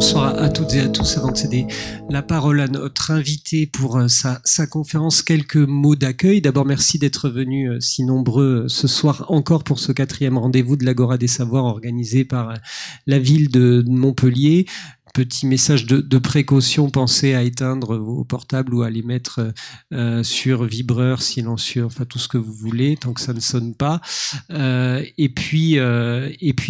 bonsoir à toutes et à tous. Avant de céder la parole à notre invité pour sa conférence, quelques mots d'accueil. D'abord, merci d'être venus si nombreux ce soir encore pour ce 4e rendez-vous de l'Agora des Savoirs organisé par la ville de Montpellier. Petit message de précaution, pensez à éteindre vos portables ou à les mettre sur vibreur, silencieux, enfin tout ce que vous voulez, tant que ça ne sonne pas. Et puis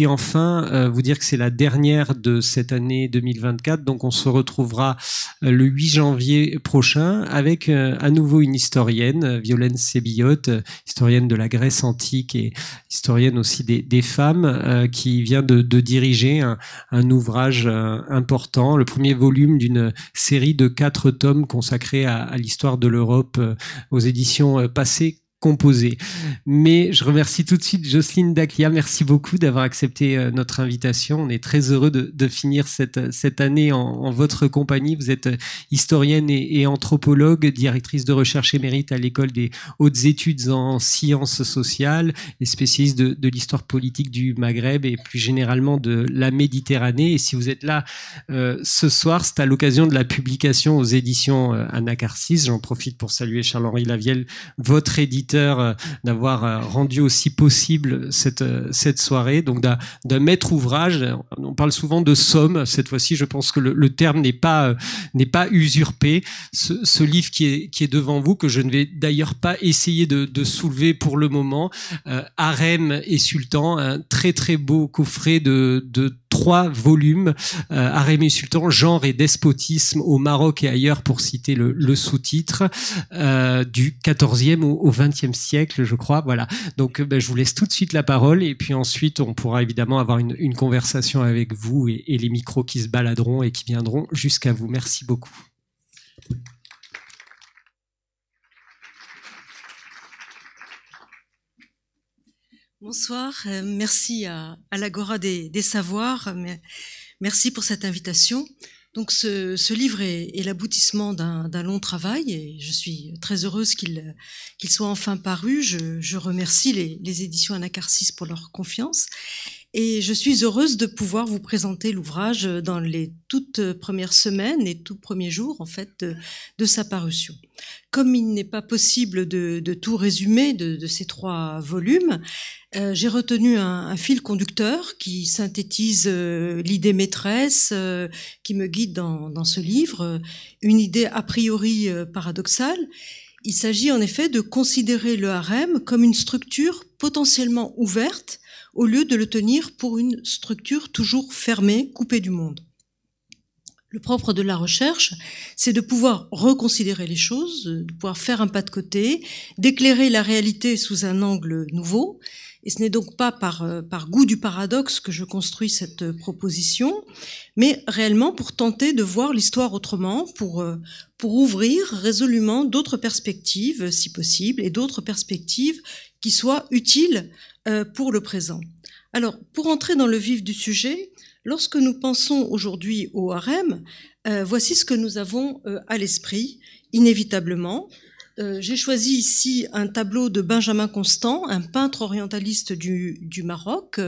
enfin, vous dire que c'est la dernière de cette année 2024, donc on se retrouvera le 8 janvier prochain avec à nouveau une historienne, Violaine Sébillot, historienne de la Grèce antique et historienne aussi des femmes, qui vient de diriger un ouvrage important, le premier volume d'une série de 4 tomes consacrés à l'histoire de l'Europe aux éditions Passé Composé. Mais je remercie tout de suite Jocelyne Dakia. Merci beaucoup d'avoir accepté notre invitation. On est très heureux de finir cette année en votre compagnie. Vous êtes historienne et anthropologue, directrice de recherche émérite à l'École des hautes études en sciences sociales et spécialiste de l'histoire politique du Maghreb et plus généralement de la Méditerranée. Et si vous êtes là ce soir, c'est à l'occasion de la publication aux éditions Anacarsis. J'en profite pour saluer Charles-Henri Lavielle, votre éditeur, d'avoir rendu aussi possible cette soirée, donc d'un maître ouvrage. On parle souvent de somme, cette fois-ci je pense que le terme n'est pas usurpé. Ce livre qui est devant vous, que je ne vais d'ailleurs pas essayer de soulever pour le moment, Harem et Sultan, un très très beau coffret de 3 volumes, Harem et Sultan, genre et despotisme au Maroc et ailleurs, pour citer le sous-titre, du 14e au 20e siècle, je crois. Voilà. Donc, je vous laisse tout de suite la parole et puis ensuite, on pourra évidemment avoir une conversation avec vous et les micros qui se baladeront et qui viendront jusqu'à vous. Merci beaucoup. Bonsoir, merci à l'Agora des Savoirs, merci pour cette invitation. Donc ce livre est l'aboutissement d'un long travail et je suis très heureuse qu'il soit enfin paru. Je remercie les éditions Anacarsis pour leur confiance et je suis heureuse de pouvoir vous présenter l'ouvrage dans les toutes premières semaines et tout premiers jours en fait de sa parution. Comme il n'est pas possible de tout résumer de ces 3 volumes, j'ai retenu un fil conducteur qui synthétise l'idée maîtresse qui me guide dans ce livre, une idée a priori paradoxale. Il s'agit en effet de considérer le harem comme une structure potentiellement ouverte au lieu de le tenir pour une structure toujours fermée, coupée du monde. Le propre de la recherche, c'est de pouvoir reconsidérer les choses, de pouvoir faire un pas de côté, d'éclairer la réalité sous un angle nouveau. Et ce n'est donc pas par goût du paradoxe que je construis cette proposition, mais réellement pour tenter de voir l'histoire autrement, pour ouvrir résolument d'autres perspectives, si possible, et d'autres perspectives qui soient utiles pour le présent. Alors, pour entrer dans le vif du sujet, lorsque nous pensons aujourd'hui au harem, voici ce que nous avons à l'esprit, inévitablement. J'ai choisi ici un tableau de Benjamin Constant, un peintre orientaliste du Maroc,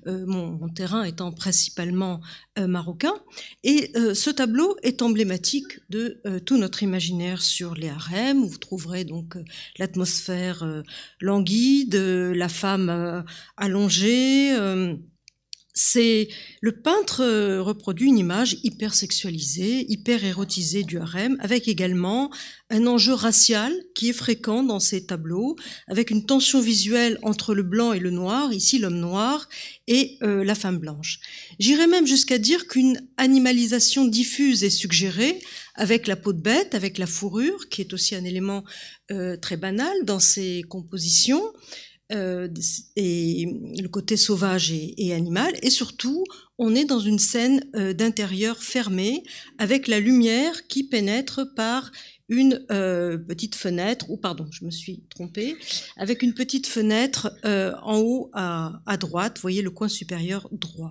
mon terrain étant principalement marocain. Et ce tableau est emblématique de tout notre imaginaire sur les harems, où vous trouverez donc l'atmosphère languide, la femme allongée. Le peintre reproduit une image hyper sexualisée, hyper érotisée du harem, avec également un enjeu racial qui est fréquent dans ces tableaux, avec une tension visuelle entre le blanc et le noir, ici l'homme noir, et la femme blanche. J'irais même jusqu'à dire qu'une animalisation diffuse est suggérée, avec la peau de bête, avec la fourrure, qui est aussi un élément très banal dans ces compositions, et le côté sauvage et animal, et surtout on est dans une scène d'intérieur fermé avec la lumière qui pénètre par une petite fenêtre, ou pardon, je me suis trompée, avec une petite fenêtre en haut à droite, vous voyez le coin supérieur droit.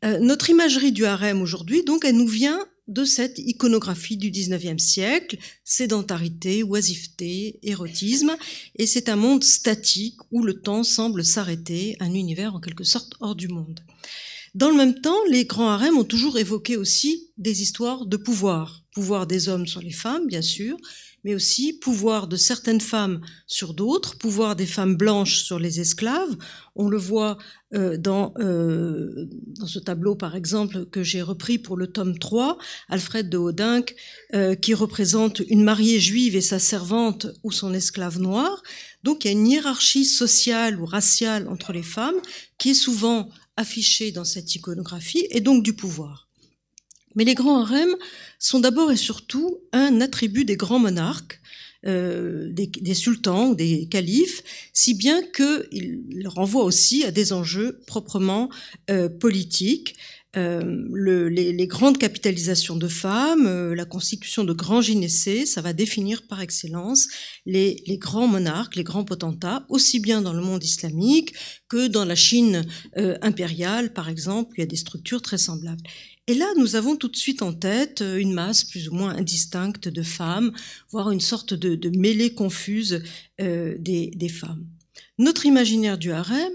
Notre imagerie du harem aujourd'hui, donc, elle nous vient de cette iconographie du 19e siècle, sédentarité, oisiveté, érotisme, et c'est un monde statique où le temps semble s'arrêter, un univers en quelque sorte hors du monde. Dans le même temps, les grands harems ont toujours évoqué aussi des histoires de pouvoir. Pouvoir des hommes sur les femmes, bien sûr, mais aussi pouvoir de certaines femmes sur d'autres, pouvoir des femmes blanches sur les esclaves. On le voit dans ce tableau, par exemple, que j'ai repris pour le tome 3, Alfred de Hodenc, qui représente une mariée juive et sa servante ou son esclave noir. Donc il y a une hiérarchie sociale ou raciale entre les femmes qui est souvent affichée dans cette iconographie, et donc du pouvoir. Mais les grands harems sont d'abord et surtout un attribut des grands monarques, des sultans ou des califes, si bien qu'ils renvoient aussi à des enjeux proprement politiques. Les grandes capitalisations de femmes, la constitution de grands gynécées, ça va définir par excellence les grands monarques, les grands potentats, aussi bien dans le monde islamique que dans la Chine impériale, par exemple, il y a des structures très semblables. Et là, nous avons tout de suite en tête une masse plus ou moins indistincte de femmes, voire une sorte de mêlée confuse des femmes. Notre imaginaire du harem,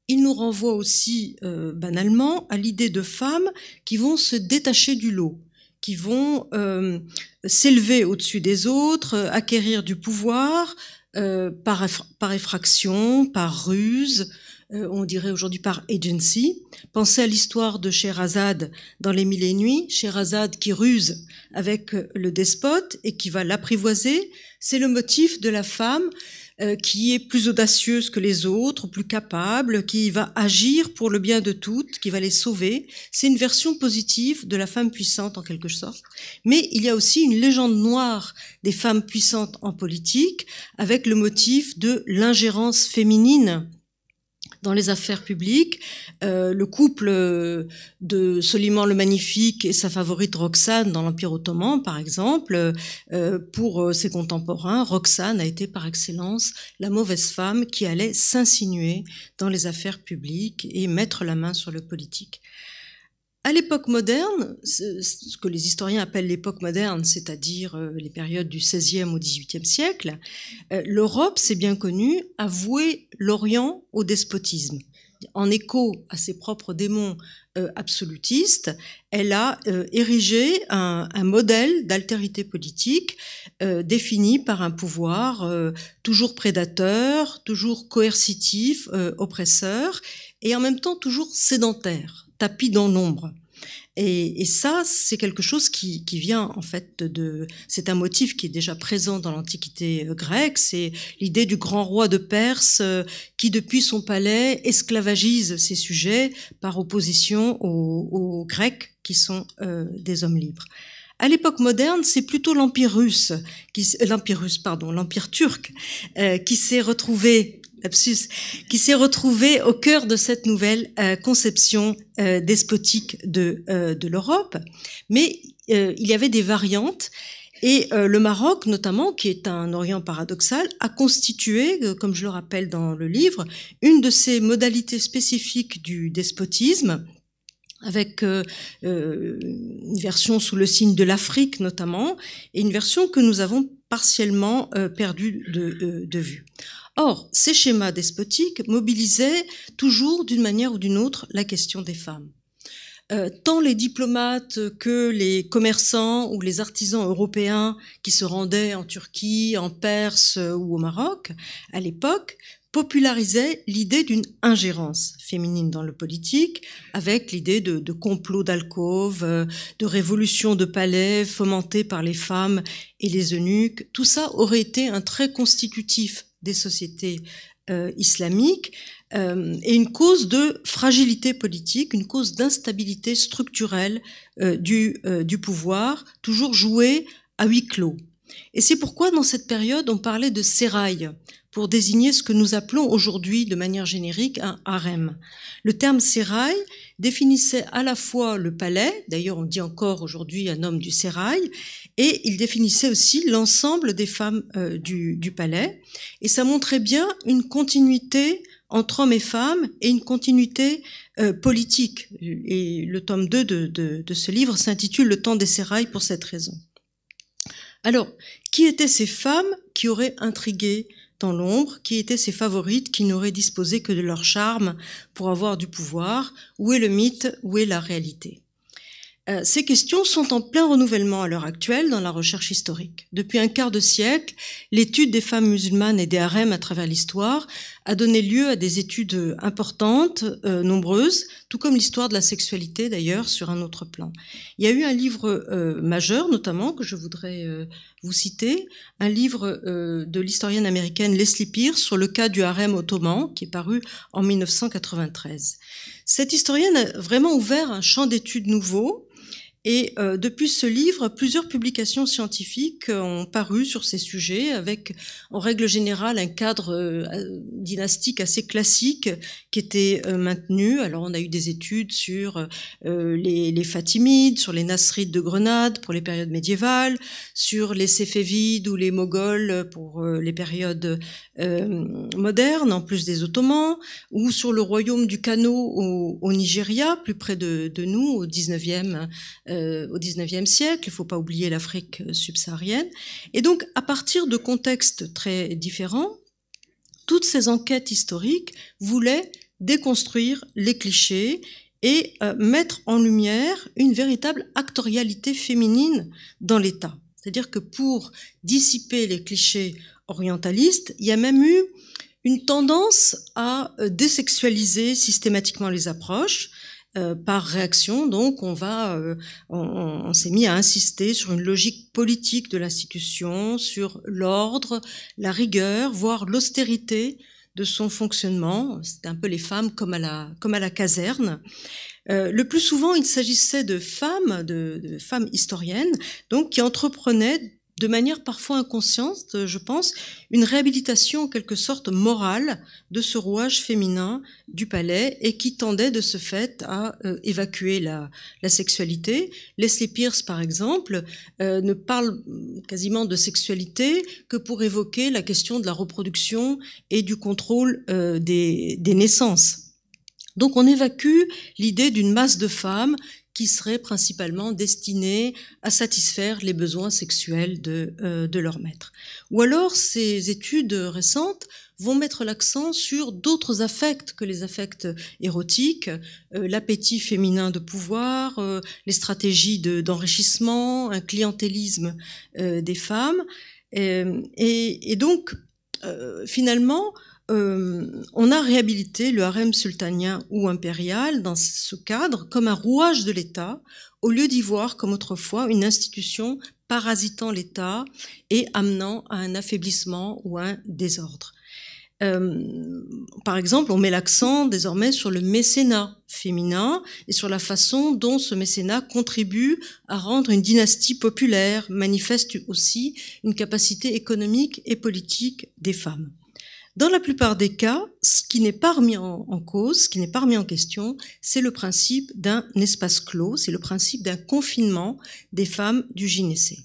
il nous renvoie aussi banalement à l'idée de femmes qui vont se détacher du lot, qui vont s'élever au-dessus des autres, acquérir du pouvoir par effraction, par ruse, on dirait aujourd'hui par agency. Pensez à l'histoire de Scheherazade dans Les Mille et Une Nuits, Scheherazade qui ruse avec le despote et qui va l'apprivoiser. C'est le motif de la femme qui est plus audacieuse que les autres, plus capable, qui va agir pour le bien de toutes, qui va les sauver. C'est une version positive de la femme puissante en quelque sorte. Mais il y a aussi une légende noire des femmes puissantes en politique, avec le motif de l'ingérence féminine dans les affaires publiques. Le couple de Soliman le Magnifique et sa favorite Roxane dans l'Empire ottoman, par exemple, pour ses contemporains, Roxane a été par excellence la mauvaise femme qui allait s'insinuer dans les affaires publiques et mettre la main sur le politique. À l'époque moderne, ce que les historiens appellent l'époque moderne, c'est-à-dire les périodes du XVIe au XVIIIe siècle, l'Europe, c'est bien connu, a voué l'Orient au despotisme. En écho à ses propres démons absolutistes, elle a érigé un modèle d'altérité politique défini par un pouvoir toujours prédateur, toujours coercitif, oppresseur, et en même temps toujours sédentaire, tapis dans l'ombre. Et ça, c'est quelque chose qui vient en fait c'est un motif qui est déjà présent dans l'Antiquité grecque, c'est l'idée du grand roi de Perse qui, depuis son palais, esclavagise ses sujets par opposition aux Grecs qui sont des hommes libres. À l'époque moderne, c'est plutôt l'Empire turc qui s'est retrouvé au cœur de cette nouvelle conception despotique de l'Europe. Mais il y avait des variantes, et le Maroc, notamment, qui est un Orient paradoxal, a constitué, comme je le rappelle dans le livre, une de ces modalités spécifiques du despotisme, avec une version sous le signe de l'Afrique notamment, et une version que nous avons partiellement perdue de vue. Or, ces schémas despotiques mobilisaient toujours d'une manière ou d'une autre la question des femmes. Tant les diplomates que les commerçants ou les artisans européens qui se rendaient en Turquie, en Perse ou au Maroc, à l'époque, popularisaient l'idée d'une ingérence féminine dans le politique, avec l'idée de complot d'alcôve, de révolution de palais fomentée par les femmes et les eunuques. Tout ça aurait été un trait constitutif des sociétés islamiques et une cause de fragilité politique, une cause d'instabilité structurelle du pouvoir, toujours jouée à huis clos. Et c'est pourquoi dans cette période on parlait de sérail pour désigner ce que nous appelons aujourd'hui de manière générique un harem. Le terme sérail définissait à la fois le palais, d'ailleurs on dit encore aujourd'hui un homme du sérail, et il définissait aussi l'ensemble des femmes du palais, et ça montrait bien une continuité entre hommes et femmes et une continuité politique. Et le tome 2 de ce livre s'intitule « Le temps des sérails » pour cette raison. Alors, qui étaient ces femmes qui auraient intrigué dans l'ombre, qui étaient ses favorites, qui n'auraient disposé que de leur charme pour avoir du pouvoir. Où est le mythe? Où est la réalité? Ces questions sont en plein renouvellement à l'heure actuelle dans la recherche historique. Depuis un quart de siècle, l'étude des femmes musulmanes et des harems à travers l'histoire a donné lieu à des études importantes, nombreuses, tout comme l'histoire de la sexualité d'ailleurs sur un autre plan. Il y a eu un livre majeur notamment que je voudrais vous citer, un livre de l'historienne américaine Leslie Pierce sur le cas du harem ottoman qui est paru en 1993. Cette historienne a vraiment ouvert un champ d'études nouveau. Et depuis ce livre, plusieurs publications scientifiques ont paru sur ces sujets avec, en règle générale, un cadre dynastique assez classique qui était maintenu. Alors, on a eu des études sur les Fatimides, sur les Nasrides de Grenade pour les périodes médiévales, sur les Séfévides ou les Moghols pour les périodes modernes, en plus des Ottomans, ou sur le royaume du Kano au Nigeria, plus près de nous, au 19e siècle. Il ne faut pas oublier l'Afrique subsaharienne. Et donc, à partir de contextes très différents, toutes ces enquêtes historiques voulaient déconstruire les clichés et mettre en lumière une véritable actorialité féminine dans l'État. C'est-à-dire que pour dissiper les clichés orientalistes, il y a même eu une tendance à désexualiser systématiquement les approches. Par réaction, donc, on s'est mis à insister sur une logique politique de l'institution, sur l'ordre, la rigueur, voire l'austérité de son fonctionnement. C'était un peu les femmes comme à la caserne. Le plus souvent, il s'agissait de femmes historiennes, donc qui entreprenaient de manière parfois inconsciente, je pense, une réhabilitation en quelque sorte morale de ce rouage féminin du palais et qui tendait de ce fait à évacuer la sexualité. Leslie Pierce, par exemple, ne parle quasiment de sexualité que pour évoquer la question de la reproduction et du contrôle des naissances. Donc on évacue l'idée d'une masse de femmes qui seraient principalement destinées à satisfaire les besoins sexuels de leur maître. Ou alors, ces études récentes vont mettre l'accent sur d'autres affects que les affects érotiques, l'appétit féminin de pouvoir, les stratégies d'enrichissement, un clientélisme des femmes. Et donc, finalement, on a réhabilité le harem sultanien ou impérial dans ce cadre comme un rouage de l'État, au lieu d'y voir comme autrefois une institution parasitant l'État et amenant à un affaiblissement ou à un désordre. Par exemple, on met l'accent désormais sur le mécénat féminin et sur la façon dont ce mécénat contribue à rendre une dynastie populaire, manifeste aussi une capacité économique et politique des femmes. Dans la plupart des cas, ce qui n'est pas remis en cause, ce qui n'est pas remis en question, c'est le principe d'un espace clos, c'est le principe d'un confinement des femmes du gynécée.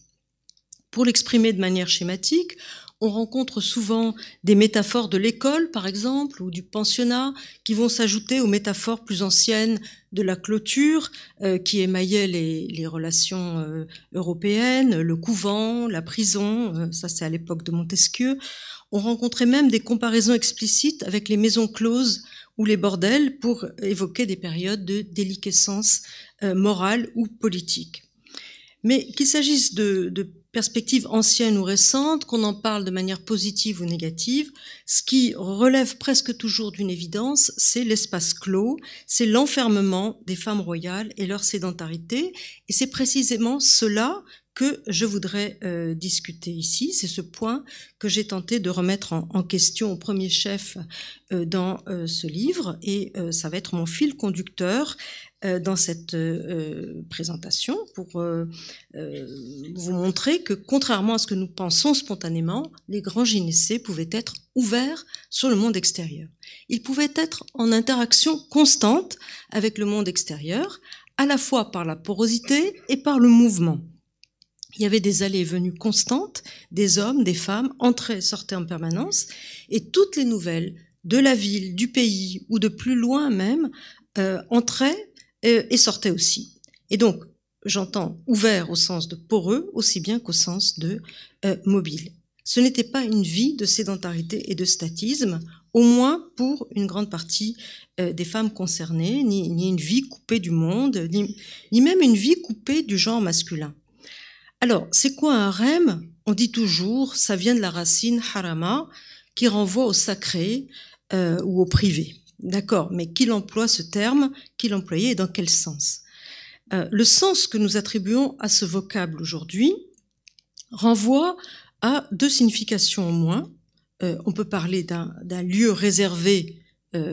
Pour l'exprimer de manière schématique, on rencontre souvent des métaphores de l'école, par exemple, ou du pensionnat, qui vont s'ajouter aux métaphores plus anciennes de la clôture, qui émaillaient les relations européennes, le couvent, la prison, ça c'est à l'époque de Montesquieu. On rencontrait même des comparaisons explicites avec les maisons closes ou les bordels pour évoquer des périodes de déliquescence morale ou politique. Mais qu'il s'agisse de perspectives anciennes ou récentes, qu'on en parle de manière positive ou négative, ce qui relève presque toujours d'une évidence, c'est l'espace clos, c'est l'enfermement des femmes royales et leur sédentarité, et c'est précisément cela que je voudrais discuter ici. C'est ce point que j'ai tenté de remettre en question au premier chef dans ce livre, et ça va être mon fil conducteur dans cette présentation pour vous montrer que, contrairement à ce que nous pensons spontanément, les grands gynécées pouvaient être ouverts sur le monde extérieur. Ils pouvaient être en interaction constante avec le monde extérieur, à la fois par la porosité et par le mouvement. Il y avait des allées et venues constantes, des hommes, des femmes, entraient et sortaient en permanence, et toutes les nouvelles de la ville, du pays ou de plus loin même entraient et sortaient aussi. Et donc, j'entends ouvert au sens de poreux, aussi bien qu'au sens de mobile. ce n'était pas une vie de sédentarité et de statisme, au moins pour une grande partie des femmes concernées, ni une vie coupée du monde, ni même une vie coupée du genre masculin. Alors, c'est quoi un harem? On dit toujours, ça vient de la racine harama, qui renvoie au sacré ou au privé. D'accord, mais qui l'emploie ce terme? Qui l'employait et dans quel sens? Le sens que nous attribuons à ce vocable aujourd'hui renvoie à deux significations au moins. On peut parler d'un lieu réservé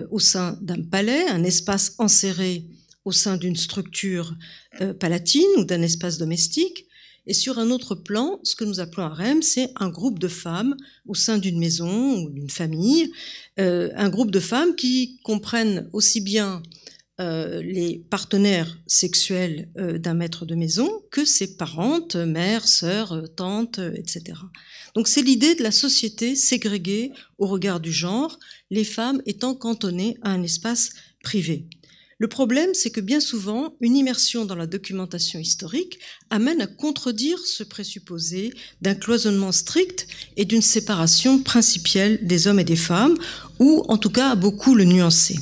au sein d'un palais, un espace enserré au sein d'une structure palatine ou d'un espace domestique. Et sur un autre plan, ce que nous appelons harem, c'est un groupe de femmes au sein d'une maison ou d'une famille, un groupe de femmes qui comprennent aussi bien les partenaires sexuels d'un maître de maison que ses parentes, mères, sœurs, tantes, etc. Donc c'est l'idée de la société ségrégée au regard du genre, les femmes étant cantonnées à un espace privé. Le problème, c'est que bien souvent, une immersion dans la documentation historique amène à contredire ce présupposé d'un cloisonnement strict et d'une séparation principielle des hommes et des femmes, ou en tout cas à beaucoup le nuancer.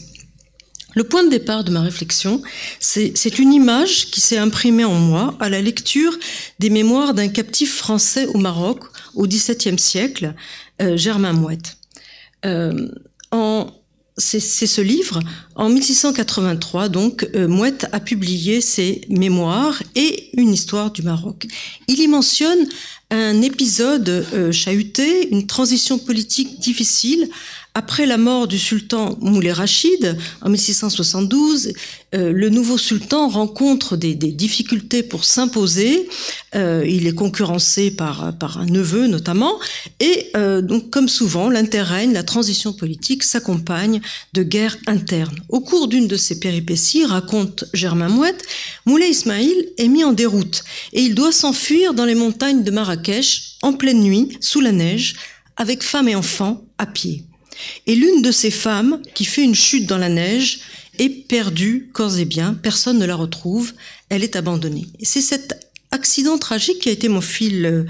Le point de départ de ma réflexion, c'est une image qui s'est imprimée en moi à la lecture des mémoires d'un captif français au Maroc au XVIIe siècle, Germain Mouette. C'est ce livre. En 1683, donc, Mouette a publié ses mémoires et une histoire du Maroc. Il y mentionne un épisode chahuté, une transition politique difficile. Après la mort du sultan Moulay Rachid en 1672, le nouveau sultan rencontre des difficultés pour s'imposer. Il est concurrencé par un neveu notamment. Et donc, comme souvent, l'interrègne, la transition politique s'accompagne de guerres internes. Au cours d'une de ces péripéties, raconte Germain Mouette, Moulay Ismaïl est mis en déroute et il doit s'enfuir dans les montagnes de Marrakech en pleine nuit, sous la neige, avec femme et enfants à pied. Et l'une de ces femmes, qui fait une chute dans la neige, est perdue, corps et biens, personne ne la retrouve, elle est abandonnée. Et c'est cet accident tragique qui a été mon fil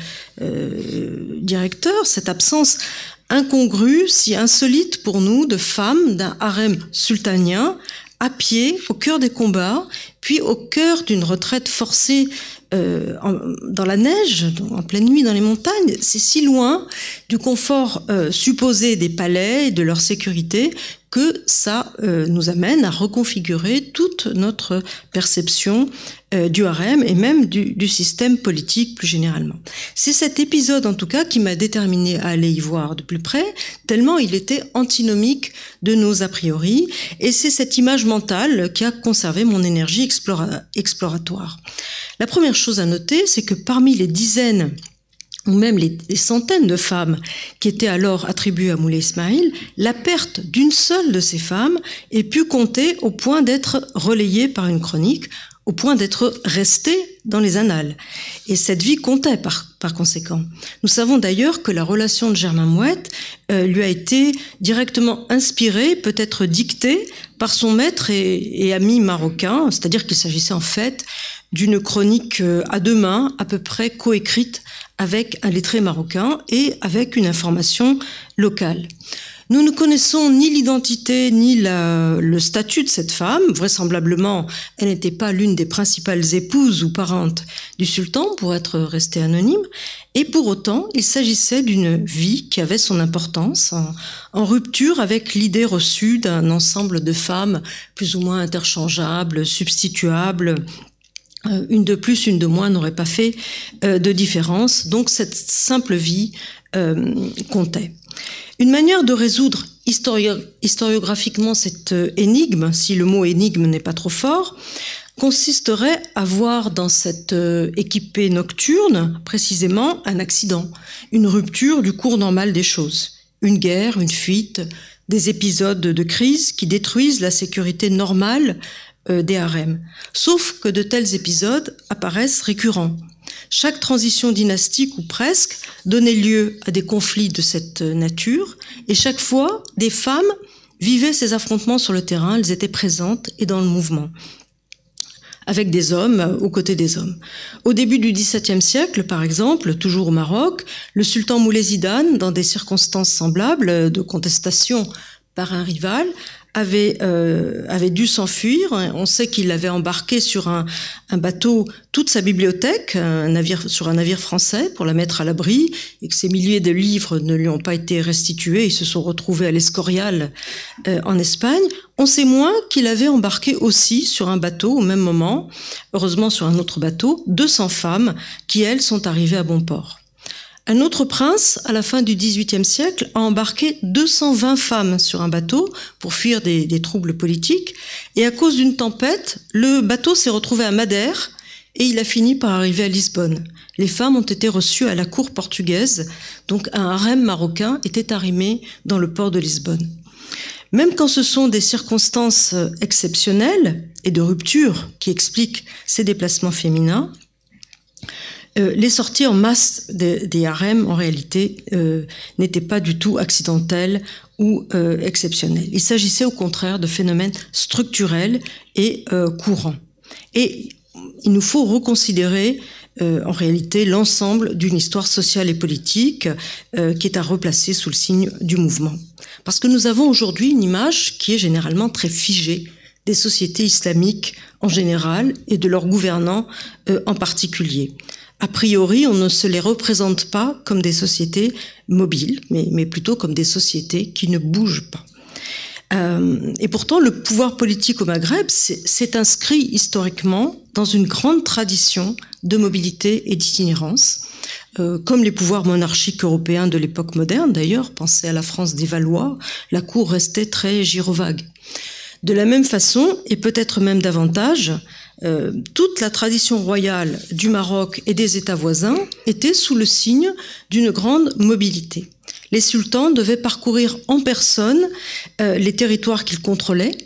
directeur, cette absence incongrue, si insolite pour nous, de femmes d'un harem sultanien, à pied, au cœur des combats, puis au cœur d'une retraite forcée dans la neige, en pleine nuit dans les montagnes. C'est si loin du confort supposé des palais et de leur sécurité que ça nous amène à reconfigurer toute notre perception du harem et même du système politique plus généralement. C'est cet épisode en tout cas qui m'a déterminé à aller y voir de plus près, tellement il était antinomique de nos a priori, et c'est cette image mentale qui a conservé mon énergie exploratoire. La première chose à noter, c'est que parmi les dizaines ou même les centaines de femmes qui étaient alors attribuées à Moulay Ismaïl, la perte d'une seule de ces femmes est pu compter au point d'être relayée par une chronique, au point d'être restée dans les annales. Et cette vie comptait par conséquent. Nous savons d'ailleurs que la relation de Germain Mouette lui a été directement inspirée, peut-être dictée, par son maître et ami marocain, c'est-à-dire qu'il s'agissait en fait d'une chronique à deux mains, à peu près coécrite avec un lettré marocain et avec une information locale. Nous ne connaissons ni l'identité ni le statut de cette femme. Vraisemblablement, elle n'était pas l'une des principales épouses ou parentes du sultan pour être restée anonyme. Et pour autant, il s'agissait d'une vie qui avait son importance, en rupture avec l'idée reçue d'un ensemble de femmes plus ou moins interchangeables, substituables. Une de plus, une de moins n'aurait pas fait de différence. Donc cette simple vie comptait. Une manière de résoudre historiographiquement cette énigme, si le mot énigme n'est pas trop fort, consisterait à voir dans cette équipée nocturne précisément un accident, une rupture du cours normal des choses, une guerre, une fuite, des épisodes de crise qui détruisent la sécurité normale des harems. Sauf que de tels épisodes apparaissent récurrents. Chaque transition dynastique, ou presque, donnait lieu à des conflits de cette nature, et chaque fois, des femmes vivaient ces affrontements sur le terrain, elles étaient présentes et dans le mouvement. avec des hommes, aux côtés des hommes. Au début du XVIIe siècle, par exemple, toujours au Maroc, le sultan Moulay Zidane, dans des circonstances semblables de contestation par un rival, avait dû s'enfuir. On sait qu'il avait embarqué sur un bateau toute sa bibliothèque, sur un navire français pour la mettre à l'abri, et que ces milliers de livres ne lui ont pas été restitués. Ils se sont retrouvés à l'Escorial en Espagne. On sait moins qu'il avait embarqué aussi sur un bateau au même moment, heureusement sur un autre bateau, 200 femmes qui, elles, sont arrivées à bon port. Un autre prince, à la fin du XVIIIe siècle, a embarqué 220 femmes sur un bateau pour fuir des troubles politiques. Et à cause d'une tempête, le bateau s'est retrouvé à Madère et il a fini par arriver à Lisbonne. Les femmes ont été reçues à la cour portugaise, donc un harem marocain était arrimé dans le port de Lisbonne. Même quand ce sont des circonstances exceptionnelles et de rupture qui expliquent ces déplacements féminins, les sorties en masse des harems, en réalité, n'étaient pas du tout accidentelles ou exceptionnelles. Il s'agissait au contraire de phénomènes structurels et courants. Et il nous faut reconsidérer en réalité l'ensemble d'une histoire sociale et politique qui est à replacer sous le signe du mouvement. Parce que nous avons aujourd'hui une image qui est généralement très figée des sociétés islamiques en général et de leurs gouvernants en particulier. A priori, on ne se les représente pas comme des sociétés mobiles, mais plutôt comme des sociétés qui ne bougent pas. Et pourtant, le pouvoir politique au Maghreb s'est inscrit historiquement dans une grande tradition de mobilité et d'itinérance, comme les pouvoirs monarchiques européens de l'époque moderne. D'ailleurs, pensez à la France des Valois, la cour restait très gyrovague. De la même façon, et peut-être même davantage, toute la tradition royale du Maroc et des États voisins était sous le signe d'une grande mobilité. Les sultans devaient parcourir en personne les territoires qu'ils contrôlaient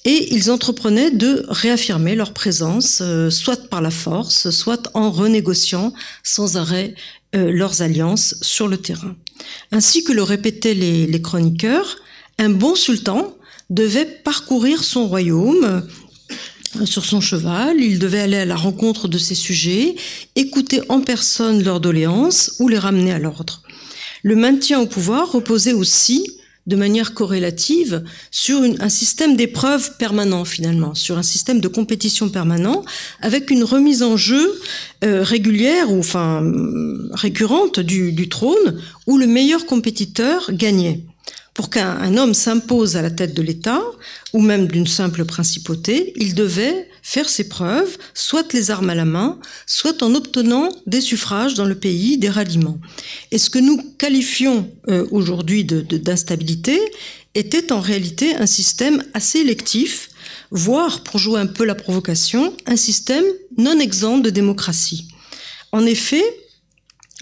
et ils entreprenaient de réaffirmer leur présence, soit par la force, soit en renégociant sans arrêt leurs alliances sur le terrain. Ainsi que le répétaient les chroniqueurs, un bon sultan devait parcourir son royaume sur son cheval, il devait aller à la rencontre de ses sujets, écouter en personne leurs doléances ou les ramener à l'ordre. Le maintien au pouvoir reposait aussi, de manière corrélative, sur un système d'épreuves permanent finalement, sur un système de compétition permanent, avec une remise en jeu régulière ou enfin récurrente du trône, où le meilleur compétiteur gagnait. Pour qu'un homme s'impose à la tête de l'État, ou même d'une simple principauté, il devait faire ses preuves, soit les armes à la main, soit en obtenant des suffrages dans le pays, des ralliements. Et ce que nous qualifions aujourd'hui d'instabilité était en réalité un système assez électif, voire, pour jouer un peu la provocation, un système non exempt de démocratie. En effet,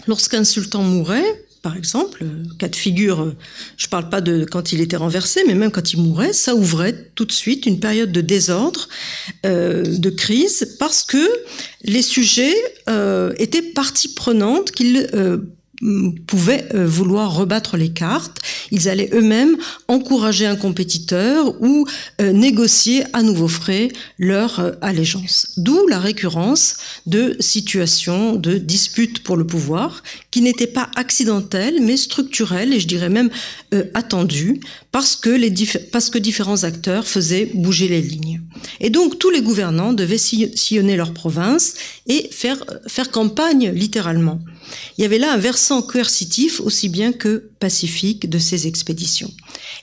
lorsqu'un sultan mourait, par exemple, cas de figure, je ne parle pas de quand il était renversé, mais même quand il mourait, ça ouvrait tout de suite une période de désordre, de crise, parce que les sujets étaient partie prenante qu'ils pouvaient vouloir rebattre les cartes. Ils allaient eux-mêmes encourager un compétiteur ou négocier à nouveau frais leur allégeance. D'où la récurrence de situations de disputes pour le pouvoir qui n'étaient pas accidentelles mais structurelles et je dirais même attendues parce que différents acteurs faisaient bouger les lignes. Et donc tous les gouvernants devaient sillonner leur province et faire campagne littéralement. Il y avait là un versant coercitif aussi bien que pacifique de ces expéditions.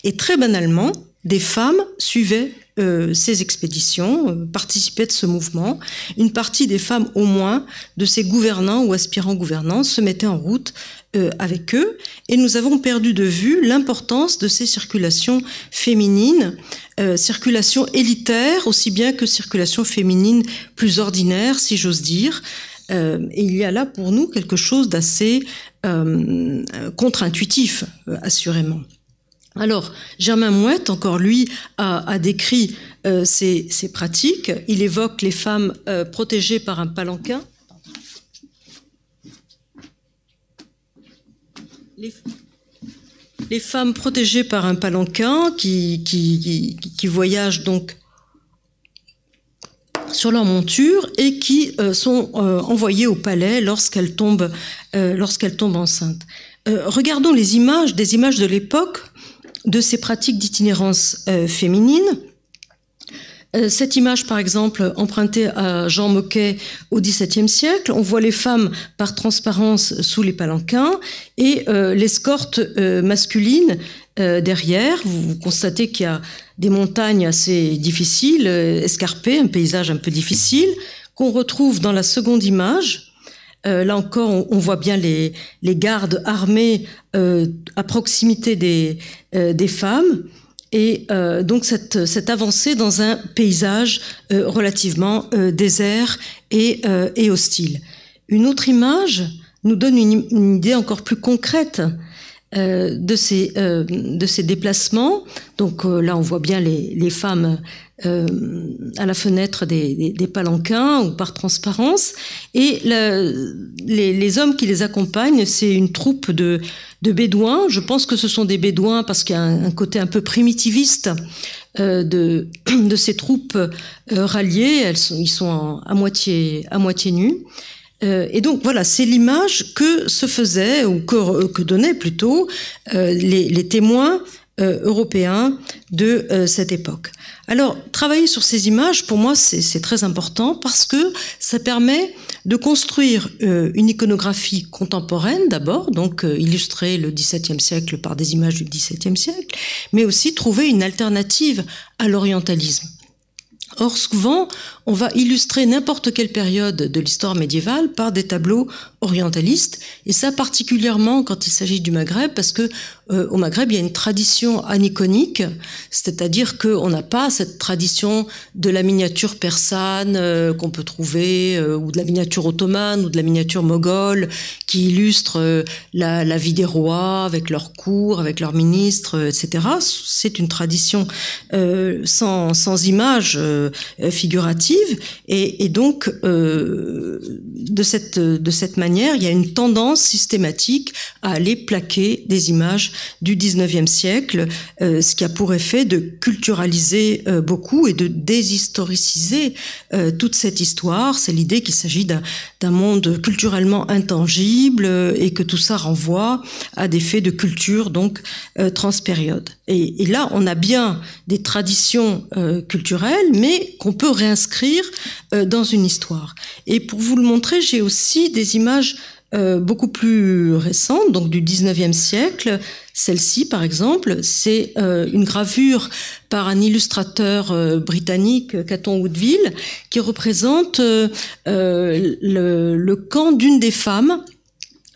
Et très banalement, des femmes suivaient ces expéditions, participaient de ce mouvement. Une partie des femmes au moins de ces gouvernants ou aspirants gouvernants se mettaient en route avec eux. Et nous avons perdu de vue l'importance de ces circulations féminines, circulation élitaire aussi bien que circulation féminine plus ordinaire, si j'ose dire. Et il y a là pour nous quelque chose d'assez contre-intuitif, assurément. Alors, Germain Mouette, encore lui, a décrit ces pratiques. Il évoque les femmes protégées par un palanquin. Les femmes protégées par un palanquin qui voyagent donc sur leur monture et qui sont envoyées au palais lorsqu'elles tombent enceintes. Regardons des images de l'époque de ces pratiques d'itinérance féminine. Cette image, par exemple, empruntée à Jean Moquet au XVIIe siècle, on voit les femmes par transparence sous les palanquins et l'escorte masculine derrière. Vous constatez qu'il y a des montagnes assez difficiles, escarpées, un paysage un peu difficile, qu'on retrouve dans la seconde image. Là encore, on voit bien les gardes armés à proximité des femmes. Et donc cette avancée dans un paysage relativement désert et hostile. Une autre image nous donne une idée encore plus concrète de ces déplacements. Donc là, on voit bien les femmes à la fenêtre des palanquins ou par transparence. Et les hommes qui les accompagnent, c'est une troupe de bédouins. Je pense que ce sont des bédouins parce qu'il y a un côté un peu primitiviste de ces troupes ralliées. Ils sont à moitié nus. Et donc voilà, c'est l'image que se faisaient ou que donnaient plutôt les témoins européens de cette époque. Alors, travailler sur ces images, pour moi, c'est très important parce que ça permet de construire une iconographie contemporaine d'abord, donc illustrer le XVIIe siècle par des images du XVIIe siècle, mais aussi trouver une alternative à l'orientalisme. Or, souvent, on va illustrer n'importe quelle période de l'histoire médiévale par des tableaux orientalistes, et ça particulièrement quand il s'agit du Maghreb, parce que au Maghreb, il y a une tradition aniconique, c'est-à-dire qu'on n'a pas cette tradition de la miniature persane qu'on peut trouver, ou de la miniature ottomane, ou de la miniature moghole, qui illustre la vie des rois avec leurs cours, avec leurs ministres, etc. C'est une tradition sans image figurative, et donc de cette manière, il y a une tendance systématique à aller plaquer des images du XIXe siècle, ce qui a pour effet de culturaliser beaucoup et de déshistoriciser toute cette histoire. C'est l'idée qu'il s'agit d'un monde culturellement intangible et que tout ça renvoie à des faits de culture donc transpériode. Et là, on a bien des traditions culturelles, mais qu'on peut réinscrire dans une histoire. Et pour vous le montrer, j'ai aussi des images beaucoup plus récentes, donc du XIXe siècle. Celle-ci, par exemple, c'est une gravure par un illustrateur britannique, Caton Woodville, qui représente le camp d'une des femmes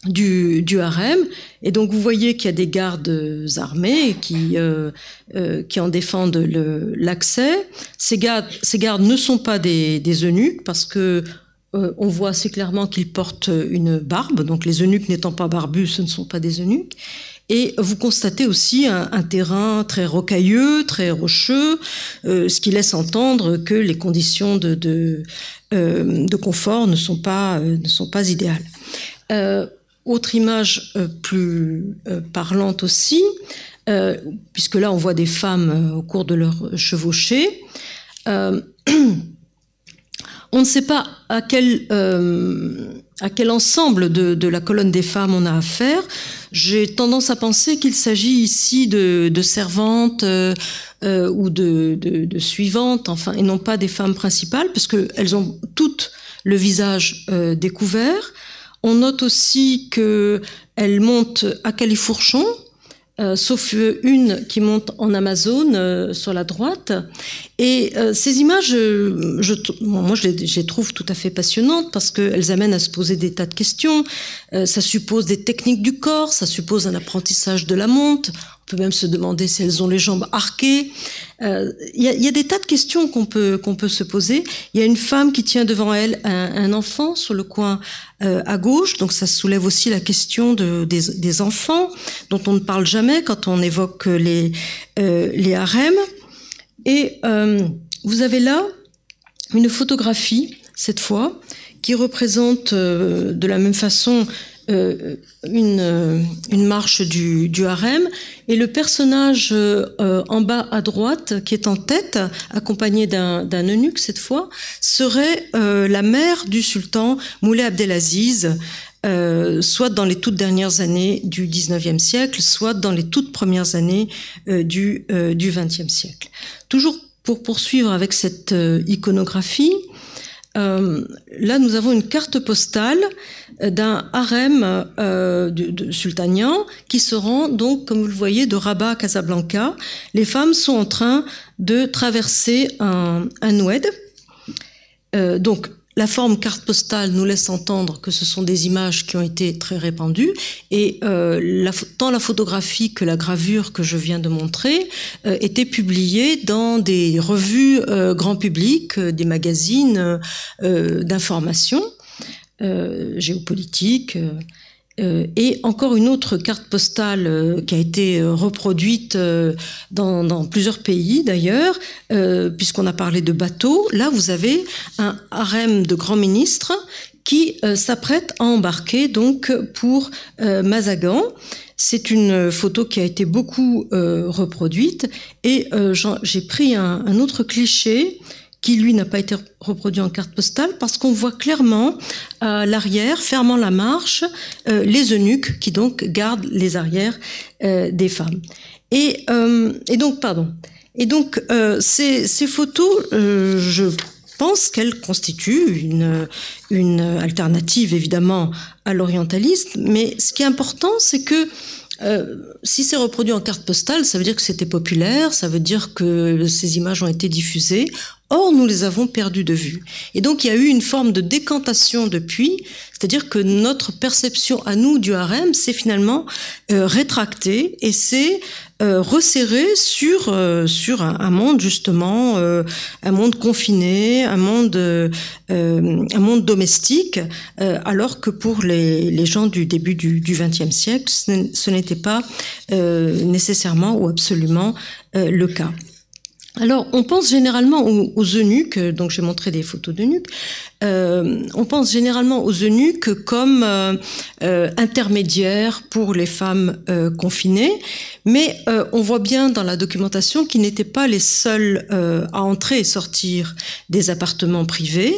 du harem. Et donc vous voyez qu'il y a des gardes armés qui en défendent l'accès. Ces gardes ne sont pas des eunuques parce que on voit assez clairement qu'ils portent une barbe. Donc les eunuques n'étant pas barbus, ce ne sont pas des eunuques. Et vous constatez aussi un terrain très rocailleux, très rocheux, ce qui laisse entendre que les conditions de confort ne sont pas idéales. Autre image plus parlante aussi, puisque là on voit des femmes au cours de leur chevauchée. On ne sait pas à quel ensemble de la colonne des femmes on a affaire. J'ai tendance à penser qu'il s'agit ici de servantes ou de suivantes, enfin, et non pas des femmes principales, parce qu'elles ont toutes le visage découvert. On note aussi qu'elles montent à califourchon, sauf une qui monte en Amazone sur la droite. Et ces images, moi je les trouve tout à fait passionnantes parce qu'elles amènent à se poser des tas de questions. Ça suppose des techniques du corps, ça suppose un apprentissage de la monte. On peut même se demander si elles ont les jambes arquées. Il y a des tas de questions qu'on peut se poser. Il y a une femme qui tient devant elle un enfant sur le coin à gauche, donc ça soulève aussi la question des enfants dont on ne parle jamais quand on évoque les harems. Et vous avez là une photographie, cette fois, qui représente de la même façon une marche du harem, et le personnage en bas à droite, qui est en tête, accompagné d'un eunuque cette fois, serait la mère du sultan Moulay Abdelaziz, soit dans les toutes dernières années du 19e siècle, soit dans les toutes premières années du 20e siècle. Toujours pour poursuivre avec cette iconographie, là nous avons une carte postale d'un harem sultanien qui se rend donc, comme vous le voyez, de Rabat à Casablanca. Les femmes sont en train de traverser un oued. Donc la forme carte postale nous laisse entendre que ce sont des images qui ont été très répandues, et tant la photographie que la gravure que je viens de montrer étaient publiées dans des revues grand public, des magazines d'information géopolitique. Et encore une autre carte postale qui a été reproduite dans plusieurs pays d'ailleurs, puisqu'on a parlé de bateaux. Là, vous avez un harem de grands ministres qui s'apprête à embarquer donc pour Mazagan. C'est une photo qui a été beaucoup reproduite, et j'ai pris un autre cliché qui, lui, n'a pas été reproduit en carte postale, parce qu'on voit clairement à l'arrière, fermant la marche, les eunuques qui donc gardent les arrières des femmes. Et donc, ces photos, je pense qu'elles constituent une alternative, évidemment, à l'orientalisme, mais ce qui est important, c'est que si c'est reproduit en carte postale, ça veut dire que c'était populaire, ça veut dire que ces images ont été diffusées. Or, nous les avons perdues de vue. Et donc, il y a eu une forme de décantation depuis, c'est-à-dire que notre perception à nous du harem s'est finalement rétractée et s'est resserrée sur un monde, justement, un monde confiné, un monde domestique, alors que pour les gens du début du XXe siècle, ce n'était pas nécessairement ou absolument le cas. Alors, on pense généralement aux eunuques, donc j'ai montré des photos d'eunuques, on pense généralement aux eunuques comme intermédiaires pour les femmes confinées, mais on voit bien dans la documentation qu'ils n'étaient pas les seuls à entrer et sortir des appartements privés,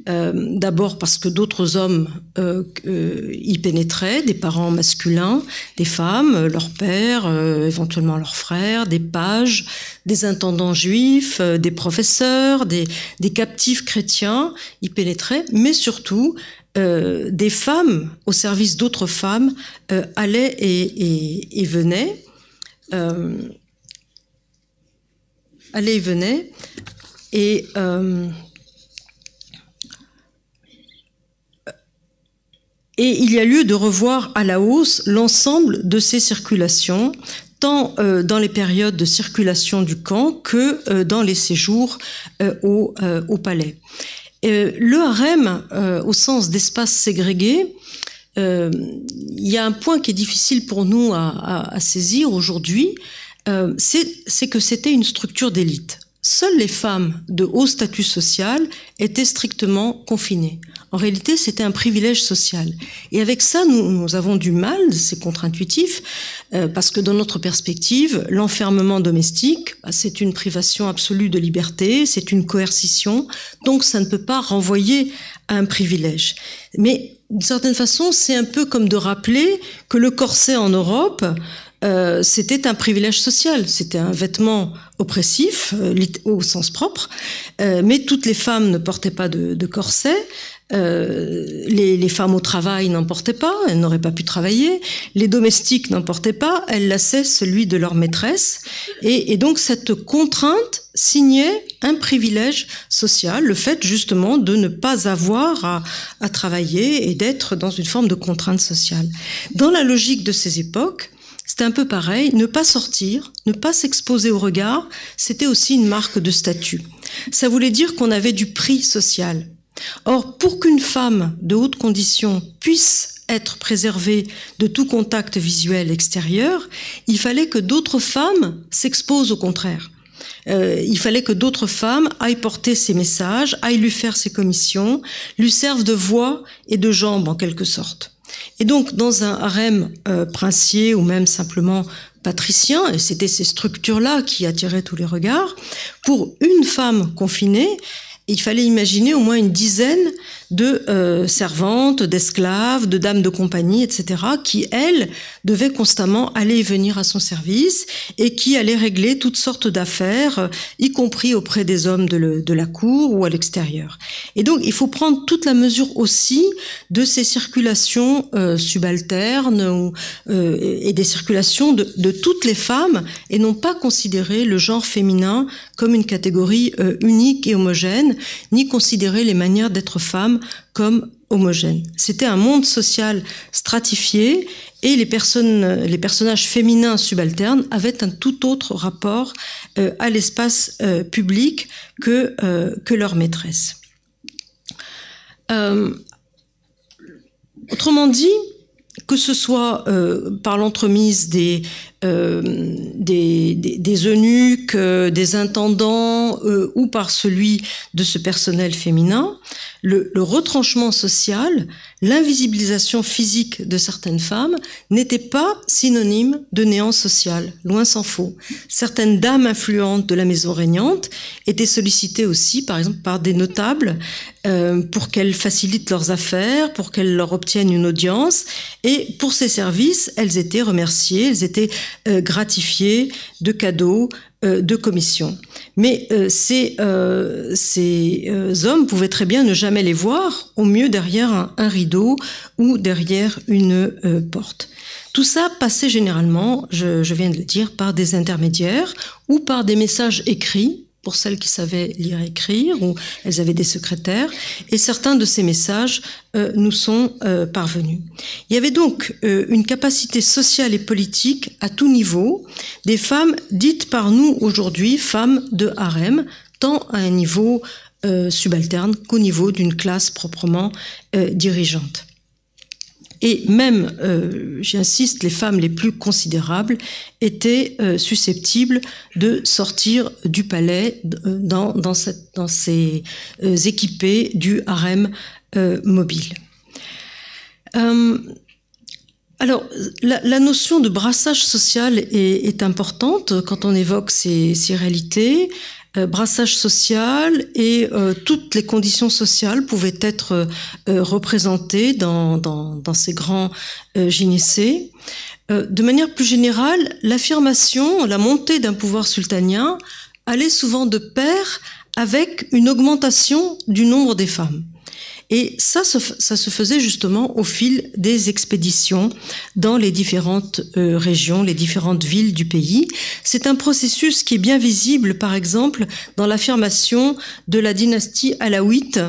d'abord parce que d'autres hommes y pénétraient, des parents masculins, des femmes, leurs pères, éventuellement leurs frères, des pages, des intendants juifs, des professeurs, des captifs chrétiens y pénétraient, mais surtout des femmes au service d'autres femmes allaient et venaient. Allaient et venaient. Et il y a lieu de revoir à la hausse l'ensemble de ces circulations, tant dans les périodes de circulation du camp que dans les séjours au palais. Le harem, au sens d'espace ségrégué, il y a un point qui est difficile pour nous à saisir aujourd'hui, c'est que c'était une structure d'élite. Seules les femmes de haut statut social étaient strictement confinées. En réalité, c'était un privilège social. Et avec ça, nous avons du mal, c'est contre-intuitif, parce que dans notre perspective, l'enfermement domestique, c'est une privation absolue de liberté, c'est une coercition, donc ça ne peut pas renvoyer à un privilège. Mais d'une certaine façon, c'est un peu comme de rappeler que le corset en Europe, c'était un privilège social, c'était un vêtement oppressif au sens propre, mais toutes les femmes ne portaient pas de corset. Les femmes au travail n'en portaient pas, elles n'auraient pas pu travailler. Les domestiques n'en portaient pas, elles lassaient celui de leur maîtresse. Et donc cette contrainte signait un privilège social, le fait justement de ne pas avoir à travailler et d'être dans une forme de contrainte sociale. Dans la logique de ces époques, c'était un peu pareil, ne pas sortir, ne pas s'exposer au regard, c'était aussi une marque de statut. Ça voulait dire qu'on avait du prix social. Or, pour qu'une femme de haute condition puisse être préservée de tout contact visuel extérieur, il fallait que d'autres femmes s'exposent au contraire. Il fallait que d'autres femmes aillent porter ses messages, aillent lui faire ses commissions, lui servent de voix et de jambes en quelque sorte. Et donc, dans un harem princier ou même simplement patricien, et c'était ces structures-là qui attiraient tous les regards, pour une femme confinée, il fallait imaginer au moins une dizaine de servantes, d'esclaves, de dames de compagnie, etc., qui, elles, devaient constamment aller et venir à son service et qui allaient régler toutes sortes d'affaires, y compris auprès des hommes de la cour ou à l'extérieur. Et donc, il faut prendre toute la mesure aussi de ces circulations subalternes et des circulations de toutes les femmes et non pas considérer le genre féminin comme une catégorie unique et homogène, ni considérer les manières d'être femme comme homogènes. C'était un monde social stratifié et les personnages féminins subalternes avaient un tout autre rapport à l'espace public que leur maîtresse. Autrement dit, que ce soit par l'entremise des eunuques, des intendants ou par celui de ce personnel féminin, le retranchement social, l'invisibilisation physique de certaines femmes n'était pas synonyme de néant social, loin s'en faut. Certaines dames influentes de la maison régnante étaient sollicitées aussi, par exemple, par des notables pour qu'elles facilitent leurs affaires, pour qu'elles leur obtiennent une audience, et pour ces services, elles étaient remerciées, elles étaient gratifiées de cadeaux, de commissions. Mais ces hommes pouvaient très bien ne jamais les voir, au mieux derrière un rideau ou derrière une porte. Tout ça passait généralement, je viens de le dire, par des intermédiaires ou par des messages écrits, pour celles qui savaient lire et écrire, ou elles avaient des secrétaires, et certains de ces messages nous sont parvenus. Il y avait donc une capacité sociale et politique à tout niveau, des femmes dites par nous aujourd'hui femmes de harem, tant à un niveau subalterne qu'au niveau d'une classe proprement dirigeante. Et même, j'insiste, les femmes les plus considérables étaient susceptibles de sortir du palais dans ces équipées du harem mobile. Alors, la notion de brassage social est importante quand on évoque ces réalités. Brassage social et toutes les conditions sociales pouvaient être représentées dans ces grands gynécées. De manière plus générale, l'affirmation, la montée d'un pouvoir sultanien allait souvent de pair avec une augmentation du nombre des femmes. Et ça se faisait justement au fil des expéditions dans les différentes régions, les différentes villes du pays. C'est un processus qui est bien visible, par exemple, dans l'affirmation de la dynastie alaouite,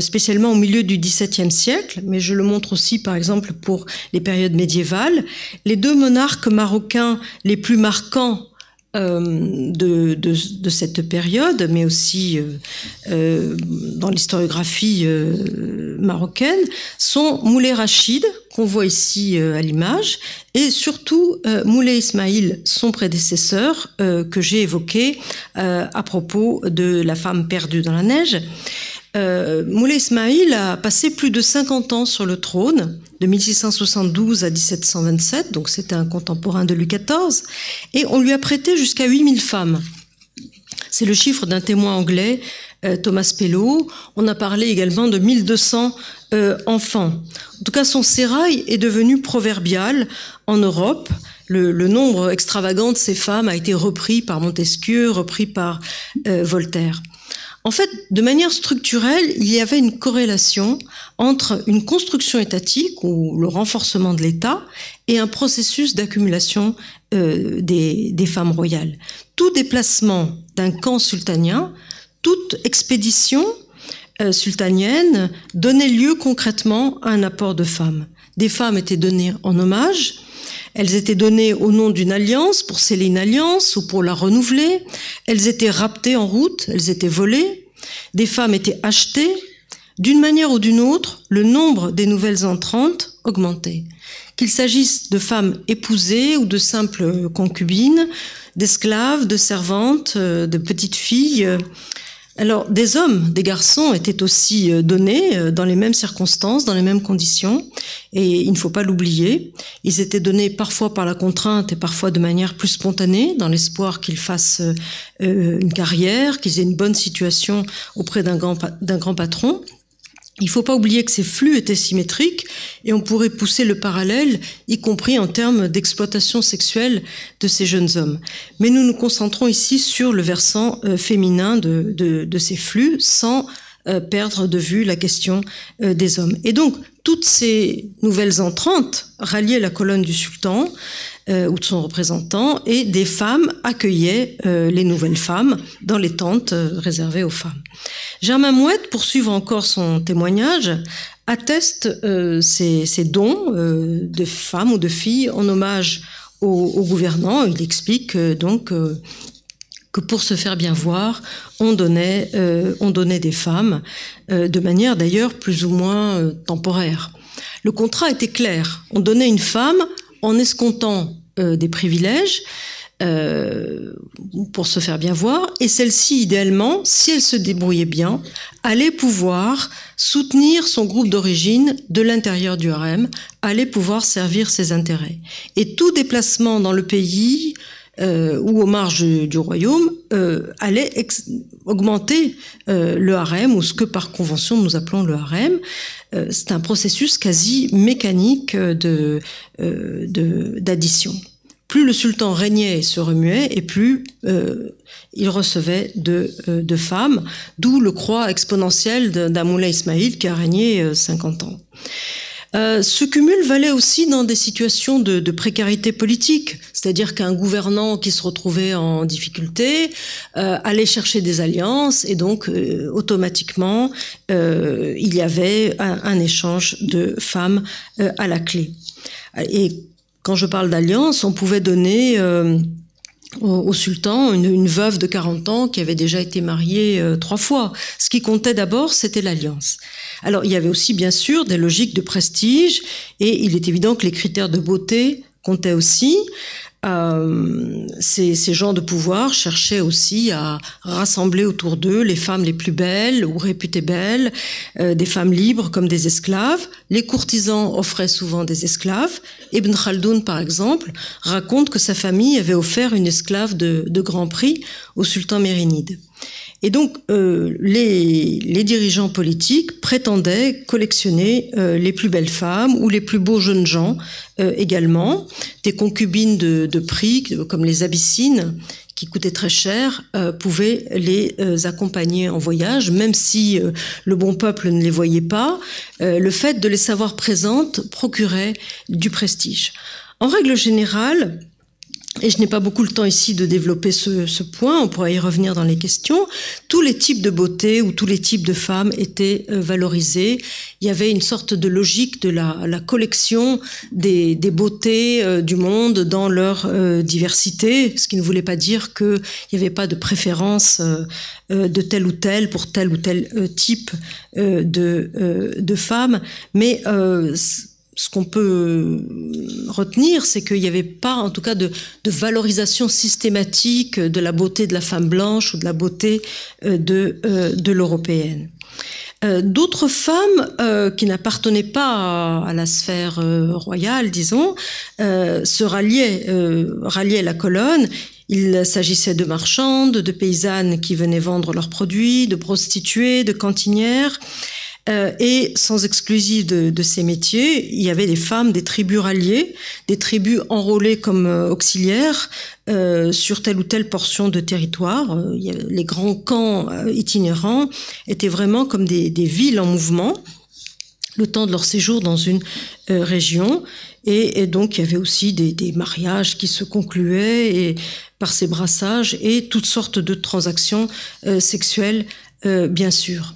spécialement au milieu du XVIIe siècle, mais je le montre aussi, par exemple, pour les périodes médiévales. Les deux monarques marocains les plus marquants de cette période, mais aussi dans l'historiographie marocaine, sont Moulay Rachid, qu'on voit ici à l'image, et surtout Moulay Ismaïl, son prédécesseur, que j'ai évoqué à propos de la femme perdue dans la neige. Moulay Ismaïl a passé plus de 50 ans sur le trône, de 1672 à 1727, donc c'était un contemporain de Louis XIV, et on lui a prêté jusqu'à 8000 femmes. C'est le chiffre d'un témoin anglais, Thomas Pellow. On a parlé également de 1200 enfants. En tout cas, son sérail est devenu proverbial en Europe. Le nombre extravagant de ces femmes a été repris par Montesquieu, repris par Voltaire. En fait, de manière structurelle, il y avait une corrélation entre une construction étatique ou le renforcement de l'État et un processus d'accumulation des femmes royales. Tout déplacement d'un camp sultanien, toute expédition sultanienne donnait lieu concrètement à un apport de femmes. Des femmes étaient données en hommage. Elles étaient données au nom d'une alliance, pour sceller une alliance ou pour la renouveler. Elles étaient raptées en route, elles étaient volées. Des femmes étaient achetées. D'une manière ou d'une autre, le nombre des nouvelles entrantes augmentait. Qu'il s'agisse de femmes épousées ou de simples concubines, d'esclaves, de servantes, de petites filles, Alors, des hommes, des garçons étaient aussi donnés dans les mêmes circonstances, dans les mêmes conditions, et il ne faut pas l'oublier. Ils étaient donnés parfois par la contrainte et parfois de manière plus spontanée, dans l'espoir qu'ils fassent une carrière, qu'ils aient une bonne situation auprès d'un grand patron. Il ne faut pas oublier que ces flux étaient symétriques et on pourrait pousser le parallèle, y compris en termes d'exploitation sexuelle de ces jeunes hommes. Mais nous nous concentrons ici sur le versant féminin de ces flux sans perdre de vue la question des hommes. Et donc, toutes ces nouvelles entrantes ralliaient la colonne du sultan ou de son représentant, et des femmes accueillaient les nouvelles femmes dans les tentes réservées aux femmes. Germain Mouette, pour suivre encore son témoignage, atteste ces dons de femmes ou de filles en hommage au gouvernant. Il explique donc que pour se faire bien voir, on donnait des femmes, de manière d'ailleurs plus ou moins temporaire. Le contrat était clair. On donnait une femme en escomptant des privilèges pour se faire bien voir, et celle-ci, idéalement, si elle se débrouillait bien, allait pouvoir soutenir son groupe d'origine de l'intérieur du harem, allait pouvoir servir ses intérêts. Et tout déplacement dans le pays ou aux marges du royaume allait augmenter le harem, ou ce que par convention nous appelons le harem. C'est un processus quasi mécanique d'addition. Plus le sultan régnait et se remuait, et plus il recevait de femmes, d'où le croît exponentiel d'un Moulay Ismaïl qui a régné 50 ans. Ce cumul valait aussi dans des situations de précarité politique, c'est-à-dire qu'un gouvernant qui se retrouvait en difficulté allait chercher des alliances, et donc automatiquement il y avait un échange de femmes à la clé. Et quand je parle d'alliance, on pouvait donner au sultan une veuve de 40 ans qui avait déjà été mariée 3 fois. Ce qui comptait d'abord, c'était l'alliance. Alors, il y avait aussi, bien sûr, des logiques de prestige, et il est évident que les critères de beauté comptaient aussi. Ces gens de pouvoir cherchaient aussi à rassembler autour d'eux les femmes les plus belles ou réputées belles, des femmes libres comme des esclaves. Les courtisans offraient souvent des esclaves. Ibn Khaldoun, par exemple, raconte que sa famille avait offert une esclave de grand prix au sultan mérinide. Et donc, les dirigeants politiques prétendaient collectionner les plus belles femmes ou les plus beaux jeunes gens également. Des concubines de prix, comme les Abyssines, qui coûtaient très cher, pouvaient les accompagner en voyage, même si le bon peuple ne les voyait pas. Le fait de les savoir présentes procurait du prestige. En règle générale, et je n'ai pas beaucoup le temps ici de développer ce point, on pourra y revenir dans les questions, tous les types de beauté ou tous les types de femmes étaient valorisés. Il y avait une sorte de logique de la collection des beautés du monde dans leur diversité, ce qui ne voulait pas dire qu'il n'y avait pas de préférence de tel ou tel pour tel ou tel type de femmes, mais ce qu'on peut retenir, c'est qu'il n'y avait pas, en tout cas, de valorisation systématique de la beauté de la femme blanche ou de la beauté de l'européenne. D'autres femmes qui n'appartenaient pas à la sphère royale, disons, se ralliaient à la colonne. Il s'agissait de marchandes, de paysannes qui venaient vendre leurs produits, de prostituées, de cantinières. Et sans exclusive de ces métiers, il y avait des femmes des tribus ralliées, des tribus enrôlées comme auxiliaires sur telle ou telle portion de territoire. Les grands camps itinérants étaient vraiment comme des villes en mouvement le temps de leur séjour dans une région. Et donc, il y avait aussi des mariages qui se concluaient par ces brassages et toutes sortes de transactions sexuelles, bien sûr.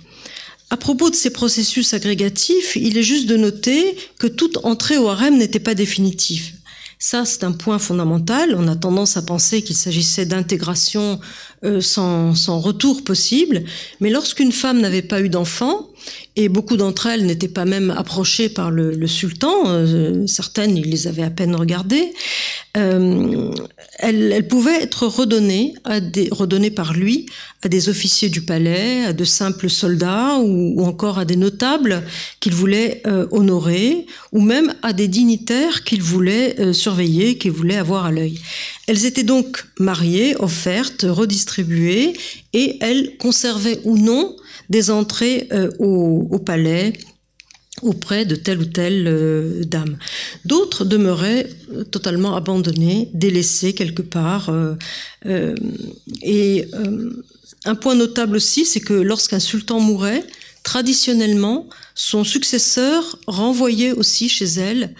À propos de ces processus agrégatifs, il est juste de noter que toute entrée au harem n'était pas définitive. Ça, c'est un point fondamental. On a tendance à penser qu'il s'agissait d'intégration sans retour possible. Mais lorsqu'une femme n'avait pas eu d'enfant, et beaucoup d'entre elles n'étaient pas même approchées par le sultan, certaines, il les avait à peine regardées, elles pouvaient être redonnées par lui à des officiers du palais, à de simples soldats ou encore à des notables qu'il voulait honorer, ou même à des dignitaires qu'il voulait surveiller, qu'il voulait avoir à l'œil. Elles étaient donc mariées, offertes, redistribuées, et elles conservaient ou non des entrées au palais auprès de telle ou telle dame. D'autres demeuraient totalement abandonnées, délaissées quelque part. Un point notable aussi, c'est que lorsqu'un sultan mourait, traditionnellement, son successeur renvoyait aussi chez elle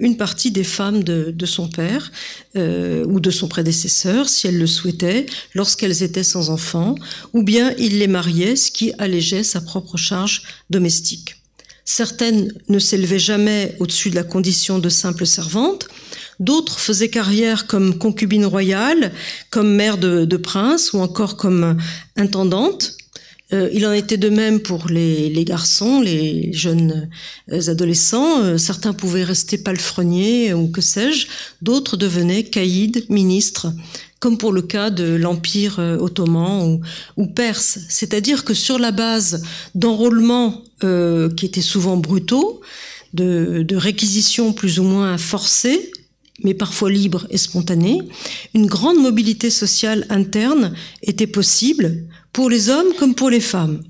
une partie des femmes de son père ou de son prédécesseur, si elle le souhaitait, lorsqu'elles étaient sans enfants, ou bien il les mariait, ce qui allégeait sa propre charge domestique. Certaines ne s'élevaient jamais au-dessus de la condition de simples servantes, d'autres faisaient carrière comme concubine royale, comme mère de prince ou encore comme intendante. Il en était de même pour les garçons, les jeunes adolescents. Certains pouvaient rester palefreniers ou que sais-je, d'autres devenaient caïds, ministres, comme pour le cas de l'Empire ottoman ou perse. C'est-à-dire que sur la base d'enrôlements qui étaient souvent brutaux, de réquisitions plus ou moins forcées, mais parfois libres et spontanées, une grande mobilité sociale interne était possible pour les hommes comme pour les femmes.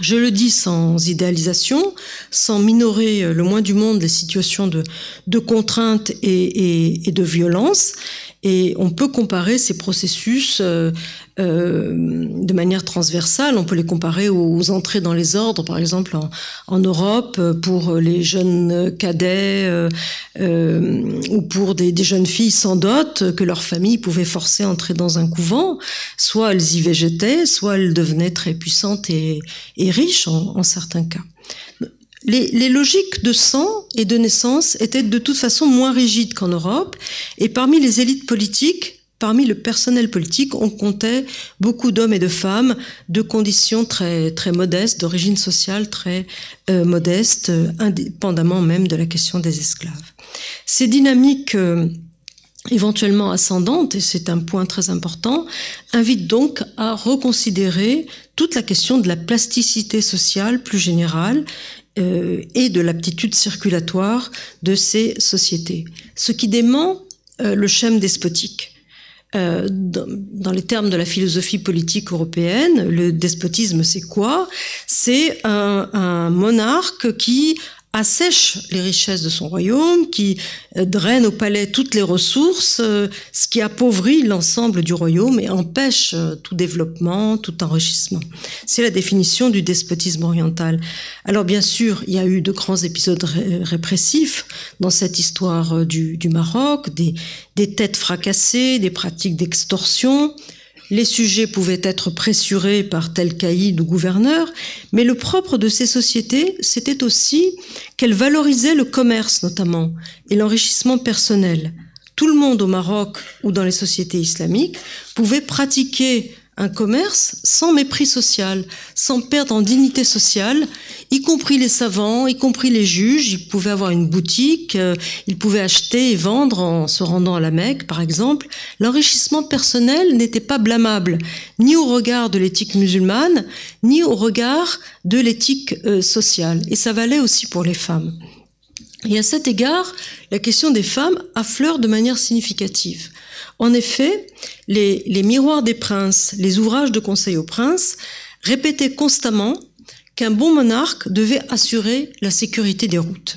Je le dis sans idéalisation, sans minorer le moins du monde les situations de contrainte et de violence. Et on peut comparer ces processus de manière transversale. On peut les comparer aux entrées dans les ordres, par exemple en Europe, pour les jeunes cadets ou pour des jeunes filles sans dot que leur famille pouvait forcer à entrer dans un couvent. Soit elles y végétaient, soit elles devenaient très puissantes et riches en certains cas. Les logiques de sang et de naissance étaient de toute façon moins rigides qu'en Europe, et parmi les élites politiques, parmi le personnel politique, on comptait beaucoup d'hommes et de femmes de conditions très, très modestes, d'origine sociale très modeste, indépendamment même de la question des esclaves. Ces dynamiques éventuellement ascendantes, et c'est un point très important, invitent donc à reconsidérer toute la question de la plasticité sociale plus générale et de l'aptitude circulatoire de ces sociétés. Ce qui dément le schème despotique. Dans les termes de la philosophie politique européenne, le despotisme, c'est quoi? C'est un monarque qui assèche les richesses de son royaume, qui draine au palais toutes les ressources, ce qui appauvrit l'ensemble du royaume et empêche tout développement, tout enrichissement. C'est la définition du despotisme oriental. Alors bien sûr, il y a eu de grands épisodes répressifs dans cette histoire du Maroc, des têtes fracassées, des pratiques d'extorsion. Les sujets pouvaient être pressurés par tel caïd ou gouverneur, mais le propre de ces sociétés, c'était aussi qu'elles valorisaient le commerce notamment et l'enrichissement personnel. Tout le monde au Maroc ou dans les sociétés islamiques pouvait pratiquer un commerce sans mépris social, sans perdre en dignité sociale, y compris les savants, y compris les juges. Ils pouvaient avoir une boutique, ils pouvaient acheter et vendre en se rendant à la Mecque, par exemple. L'enrichissement personnel n'était pas blâmable, ni au regard de l'éthique musulmane, ni au regard de l'éthique sociale. Et ça valait aussi pour les femmes. Et à cet égard, la question des femmes affleure de manière significative. En effet, les miroirs des princes, les ouvrages de conseil aux princes, répétaient constamment qu'un bon monarque devait assurer la sécurité des routes.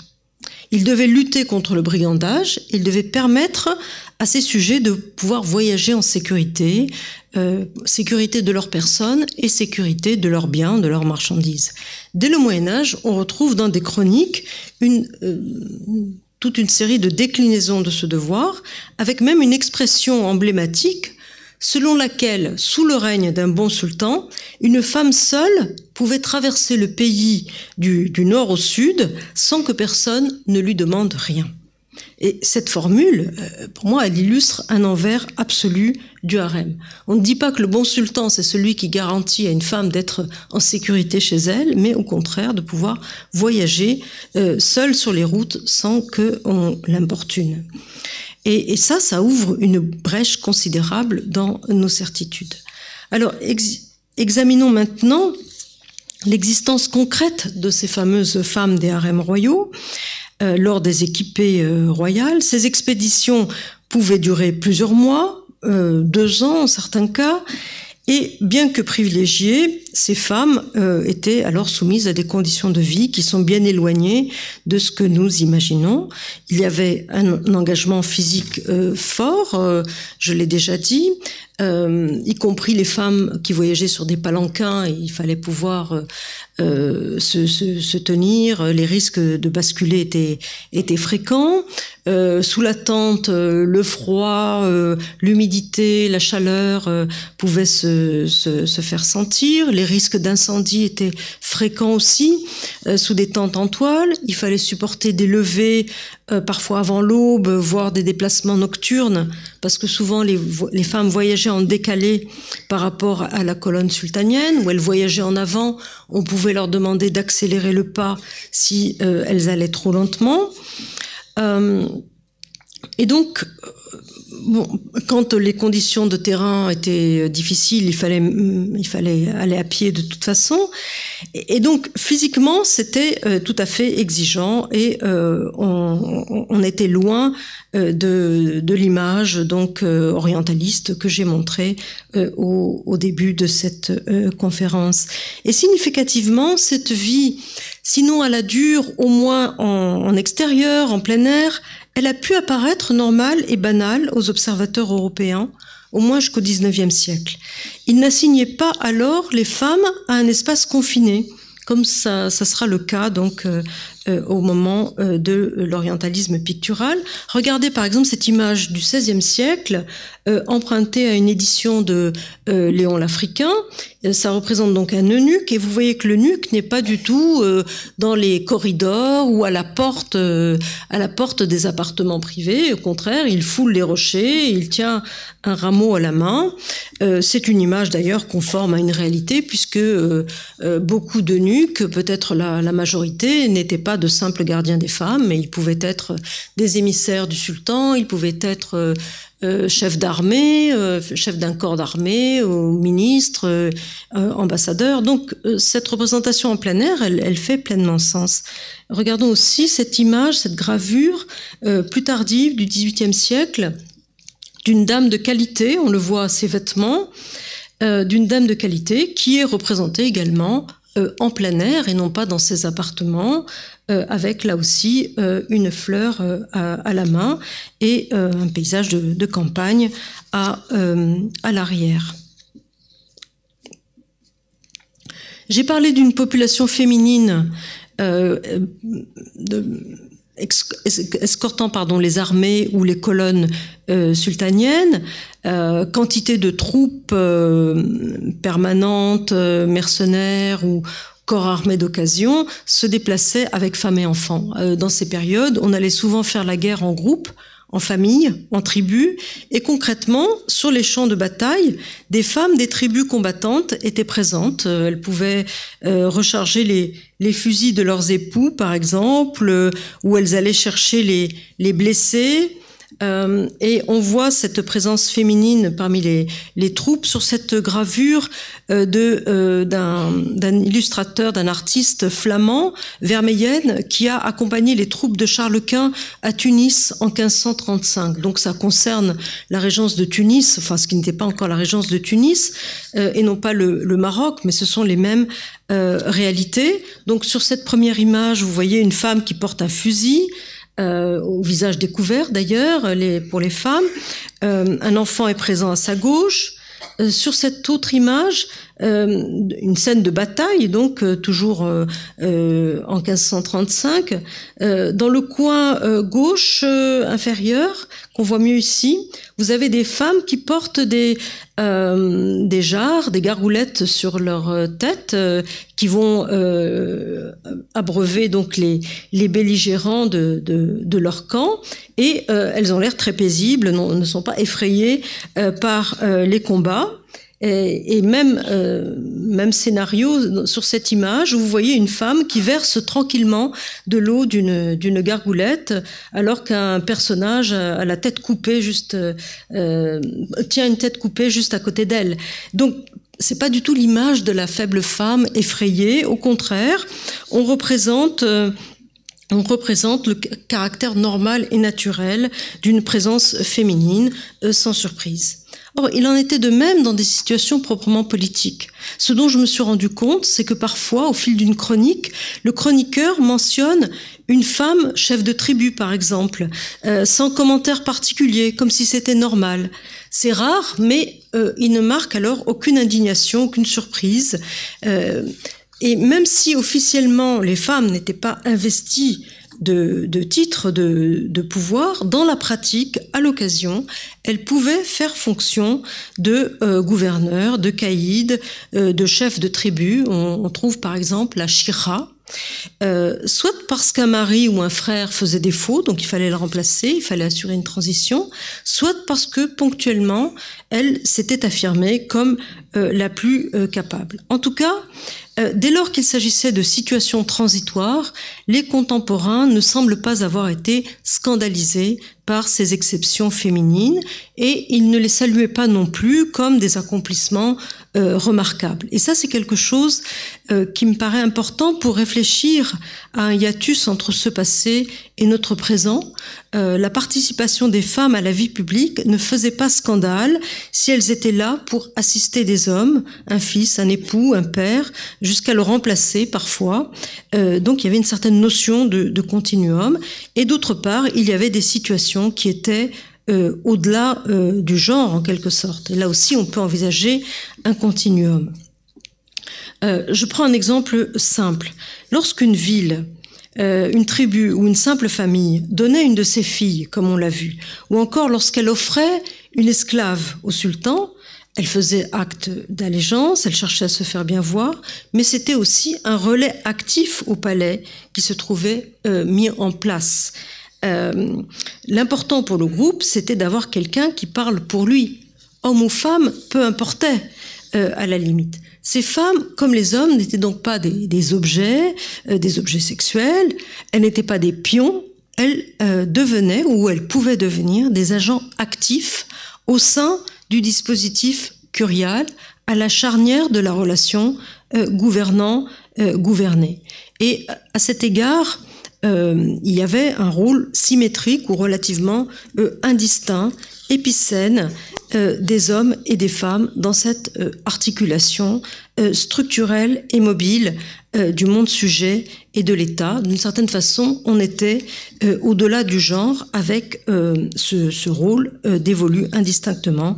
Il devait lutter contre le brigandage, il devait permettre à ses sujets de pouvoir voyager en sécurité, sécurité de leur personne et sécurité de leurs biens, de leurs marchandises. Dès le Moyen-Âge, on retrouve dans des chroniques toute une série de déclinaisons de ce devoir, avec même une expression emblématique selon laquelle, sous le règne d'un bon sultan, une femme seule pouvait traverser le pays du nord au sud sans que personne ne lui demande rien. Et cette formule, pour moi, elle illustre un envers absolu du harem. On ne dit pas que le bon sultan, c'est celui qui garantit à une femme d'être en sécurité chez elle, mais au contraire de pouvoir voyager seule sur les routes sans qu'on l'importune. Et ça ouvre une brèche considérable dans nos certitudes. Alors, examinons maintenant l'existence concrète de ces fameuses femmes des harems royaux lors des équipées royales. Ces expéditions pouvaient durer plusieurs mois, 2 ans en certains cas, et bien que privilégiées, ces femmes étaient alors soumises à des conditions de vie qui sont bien éloignées de ce que nous imaginons. Il y avait un engagement physique fort, je l'ai déjà dit, y compris les femmes qui voyageaient sur des palanquins, et il fallait pouvoir se tenir, les risques de basculer étaient fréquents. Sous la tente, le froid, l'humidité, la chaleur pouvaient se faire sentir. Les risques d'incendie étaient fréquents aussi. Sous des tentes en toile, il fallait supporter des levées parfois avant l'aube, voire des déplacements nocturnes, parce que souvent les femmes voyageaient en décalé par rapport à la colonne sultanienne, où elles voyageaient en avant. On pouvait leur demander d'accélérer le pas si elles allaient trop lentement. Et donc, quand les conditions de terrain étaient difficiles, il fallait aller à pied de toute façon. Et donc, physiquement, c'était tout à fait exigeant, et on était loin de l'image donc orientaliste que j'ai montrée au début de cette conférence. Et significativement, cette vie, sinon à la dure, au moins en extérieur, en plein air, elle a pu apparaître normale et banale aux observateurs européens, au moins jusqu'au XIXe siècle. Ils n'assignaient pas alors les femmes à un espace confiné, comme ça sera le cas donc au moment de l'orientalisme pictural. Regardez par exemple cette image du XVIe siècle, empruntée à une édition de Léon l'Africain. Ça représente donc un eunuque, et vous voyez que l'eunuque n'est pas du tout dans les corridors ou à la porte des appartements privés. Au contraire, il foule les rochers, il tient un rameau à la main. C'est une image d'ailleurs conforme à une réalité, puisque beaucoup d'eunuques, peut-être la majorité, n'étaient pas de simples gardiens des femmes, mais ils pouvaient être des émissaires du sultan, ils pouvaient être chef d'armée, chef d'un corps d'armée, ministre, ambassadeur. Donc cette représentation en plein air, elle fait pleinement sens. Regardons aussi cette image, cette gravure plus tardive du XVIIIe siècle, d'une dame de qualité, on le voit à ses vêtements, d'une dame de qualité qui est représentée également en plein air et non pas dans ses appartements, avec là aussi une fleur à la main et un paysage de campagne à l'arrière. J'ai parlé d'une population féminine escortant les armées ou les colonnes sultaniennes, quantité de troupes permanentes, mercenaires ou corps armés d'occasion se déplaçaient avec femmes et enfants. Dans ces périodes, on allait souvent faire la guerre en groupe, en famille, en tribus, et concrètement, sur les champs de bataille, des femmes des tribus combattantes étaient présentes. Elles pouvaient recharger les fusils de leurs époux, par exemple, ou elles allaient chercher les blessés. Et on voit cette présence féminine parmi les troupes sur cette gravure d'un illustrateur, d'un artiste flamand, Vermeyen, qui a accompagné les troupes de Charles Quint à Tunis en 1535. Donc ça concerne la régence de Tunis, enfin ce qui n'était pas encore la régence de Tunis, et non pas le Maroc, mais ce sont les mêmes réalités. Donc sur cette première image, vous voyez une femme qui porte un fusil, au visage découvert d'ailleurs pour les femmes. Un enfant est présent à sa gauche. Sur cette autre image, une scène de bataille, donc toujours en 1535, dans le coin gauche inférieur, qu'on voit mieux ici, vous avez des femmes qui portent des jarres, des gargoulettes sur leur tête, qui vont abreuver donc les belligérants de leur camp, et elles ont l'air très paisibles, ne sont pas effrayées par les combats. Et même scénario sur cette image où vous voyez une femme qui verse tranquillement de l'eau d'une gargoulette, alors qu'un personnage à la tête coupée tient une tête coupée juste à côté d'elle. Donc c'est pas du tout l'image de la faible femme effrayée. Au contraire, on représente le caractère normal et naturel d'une présence féminine, sans surprise. Or, il en était de même dans des situations proprement politiques. Ce dont je me suis rendu compte, c'est que parfois, au fil d'une chronique, le chroniqueur mentionne une femme chef de tribu, par exemple, sans commentaire particulier, comme si c'était normal. C'est rare, mais il ne marque alors aucune indignation, aucune surprise. Et même si officiellement les femmes n'étaient pas investies de titres de pouvoir, dans la pratique, à l'occasion, elles pouvaient faire fonction de gouverneurs, de caïds, de chefs de tribu. On trouve par exemple la shira, soit parce qu'un mari ou un frère faisait défaut, donc il fallait le remplacer, il fallait assurer une transition, soit parce que ponctuellement, elle s'était affirmée comme la plus capable. En tout cas, dès lors qu'il s'agissait de situations transitoires, les contemporains ne semblent pas avoir été scandalisés par ces exceptions féminines, et ils ne les saluaient pas non plus comme des accomplissements remarquables. Et ça, c'est quelque chose qui me paraît important pour réfléchir à un hiatus entre ce passé et notre présent. La participation des femmes à la vie publique ne faisait pas scandale si elles étaient là pour assister des hommes, un fils, un époux, un père, jusqu'à le remplacer parfois. Donc il y avait une certaine notion de continuum. Et d'autre part, il y avait des situations qui étaient au-delà du genre, en quelque sorte. Et là aussi, on peut envisager un continuum. Je prends un exemple simple. Lorsqu'une ville, une tribu ou une simple famille donnait une de ses filles, comme on l'a vu, ou encore lorsqu'elle offrait une esclave au sultan, elle faisait acte d'allégeance, elle cherchait à se faire bien voir, mais c'était aussi un relais actif au palais qui se trouvait mis en place. L'important pour le groupe, c'était d'avoir quelqu'un qui parle pour lui. Homme ou femme, peu importait à la limite. Ces femmes, comme les hommes, n'étaient donc pas des objets sexuels, elles n'étaient pas des pions, elles devenaient, ou elles pouvaient devenir, des agents actifs au sein du dispositif curial, à la charnière de la relation gouvernant-gouverné. Et à cet égard, il y avait un rôle symétrique ou relativement indistinct, épicène, des hommes et des femmes dans cette articulation structurelle et mobile du monde sujet et de l'État. D'une certaine façon, on était au-delà du genre avec ce rôle dévolu indistinctement